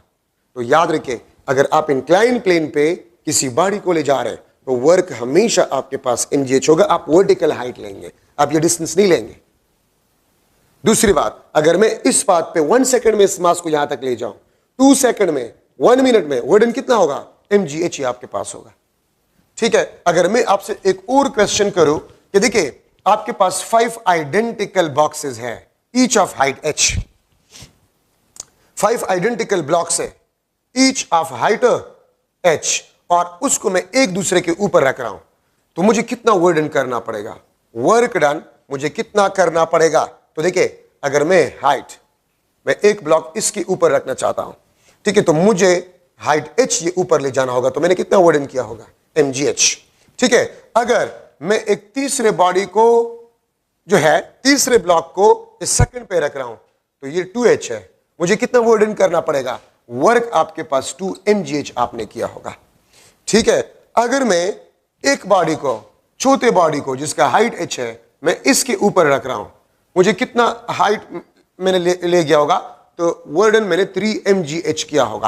तो याद रखिए, अगर आप इंक्लाइन प्लेन पे किसी बॉडी को ले जा रहे हैं तो वर्क हमेशा आपके पास mgh होगा। आप वर्टिकल हाइट लेंगे, आप ये डिस्टेंस नहीं लेंगे। दूसरी बात, अगर मैं इस बात पे 1 सेकंड में इस मास को यहां तक ले जाऊं, 2 सेकंड में, 1 मिनट में वर्डन कितना होगा? mgh ही आपके पास होगा। ठीक है, अगर मैं आपसे एक और क्वेश्चन करूं कि देखिए, आपके पास 5 आइडेंटिकल बॉक्सेस हैं, each of height h, 5 identical blocks है, ईच ऑफ हाइट h, और उसको मैं एक दूसरे के ऊपर रख रहा हूं, तो मुझे कितना वर्क डन करना पड़ेगा? वर्क डन मुझे कितना करना पड़ेगा? तो देखिए, अगर मैं एक ब्लॉक इसके ऊपर रखना चाहता हूं, ठीक है, तो मुझे हाइट h ये ऊपर ले जाना होगा, तो मैंने कितना वर्क डन किया होगा? mgh। ठीक है, अगर मैं एक तीसरे बॉडी को जो है, तीसरे ब्लॉक को इस सेकंड पे रख रहा हूं, तो ये 2h है, मुझे कितना वर्क डन करना पड़ेगा? वर्क आपके पास 2 mgh आपने किया होगा। ठीक है, अगर मैं एक बॉडी को, चौथे बॉडी को जिसका हाइट h है, मैं इसके ऊपर रख रहा हूं, मुझे कितना हाइट मैंने ले गया होगा? तो वर्क डन मैंने 3 mgh किया होगा।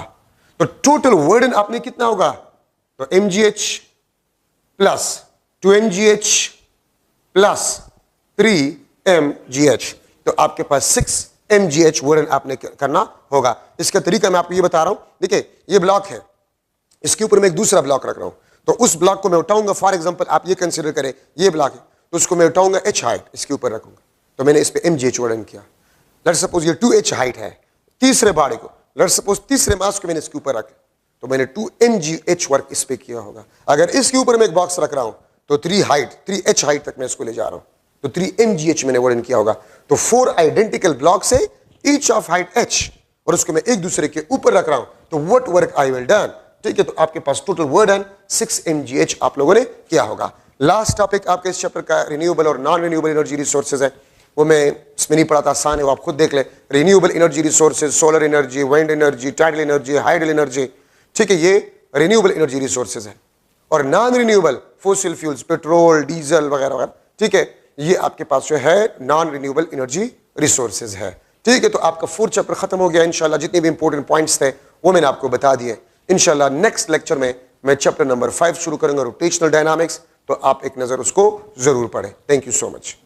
तो टोटल वर्क डन आपने कितना होगा? तो mgh plus 2 mgh plus 3 mgh, तो आपके पास 6 mgh वर्क डन आपने करना होगा। इसका तरीका मैं आपको ये बता रहा हूं। देखिए, ये ब्लॉक है, इसके ऊपर मैं एक दूसरा ब्लॉक रख रहा हूं, तो उस ब्लॉक को मैं उठाऊंगा। फॉर एग्जांपल आप ये कंसीडर करें, ये ब्लॉक है, तो उसको मैं उठाऊंगा, h हाइट इसके ऊपर रखूंगा, तो मैंने इस पे mgh वर्क डन किया। लेट सपोज ये 2h हाइट है, तीसरे बॉडी को, लेट सपोज तीसरे मास को मैंने इसके ऊपर रखा, तो मैंने 2 mgh वर्क इस पे किया होगा। अगर इसके ऊपर मैं एक बॉक्स रख रहा हूं, तो 3h हाइट तक मैं इसको ले जा रहा हूं, तो 3 mgh मैंने वर्क डन किया होगा। तो 4 आइडेंटिकल ब्लॉक से, ईच ऑफ हाइट h, और उसको मैं एक दूसरे के ऊपर रख रहा हूं, तो what work I will done? ठीक है, तो आपके पास टोटल वर्क डन 6 mgh आप लोगों ने किया होगा। लास्ट टॉपिक आपके इस चैप्टर का रिन्यूएबल और नॉन रिन्यूएबल एनर्जी रिसोर्सेज है, वो मैं इसमें नहीं पढ़ाता, आसान है, वो आप खुद देख ले। Renewable energy resources, solar energy, wind energy, tidal energy, hydel energy, ठीक है, ये रिन्यूएबल एनर्जी रिसोर्सेज है। और non renewable fossil fuels, petrol, diesel वगैरह वगैरह, ठीक है, ये आपके पास जो है नॉन रिन्यूएबल एनर्जी रिसोर्सेज है। ठीक है, तो आपका 4th चैप्टर खत्म हो गया इंशाल्लाह। जितने भी इंपॉर्टेंट पॉइंट्स थे वो मैंने आपको बता दिए। इंशाल्लाह नेक्स्ट लेक्चर में मैं चैप्टर नंबर 5 शुरू करूंगा, रोटेशनल डायनामिक्स, तो आप एक नजर उसको जरूर पढ़ें। Thank you so much.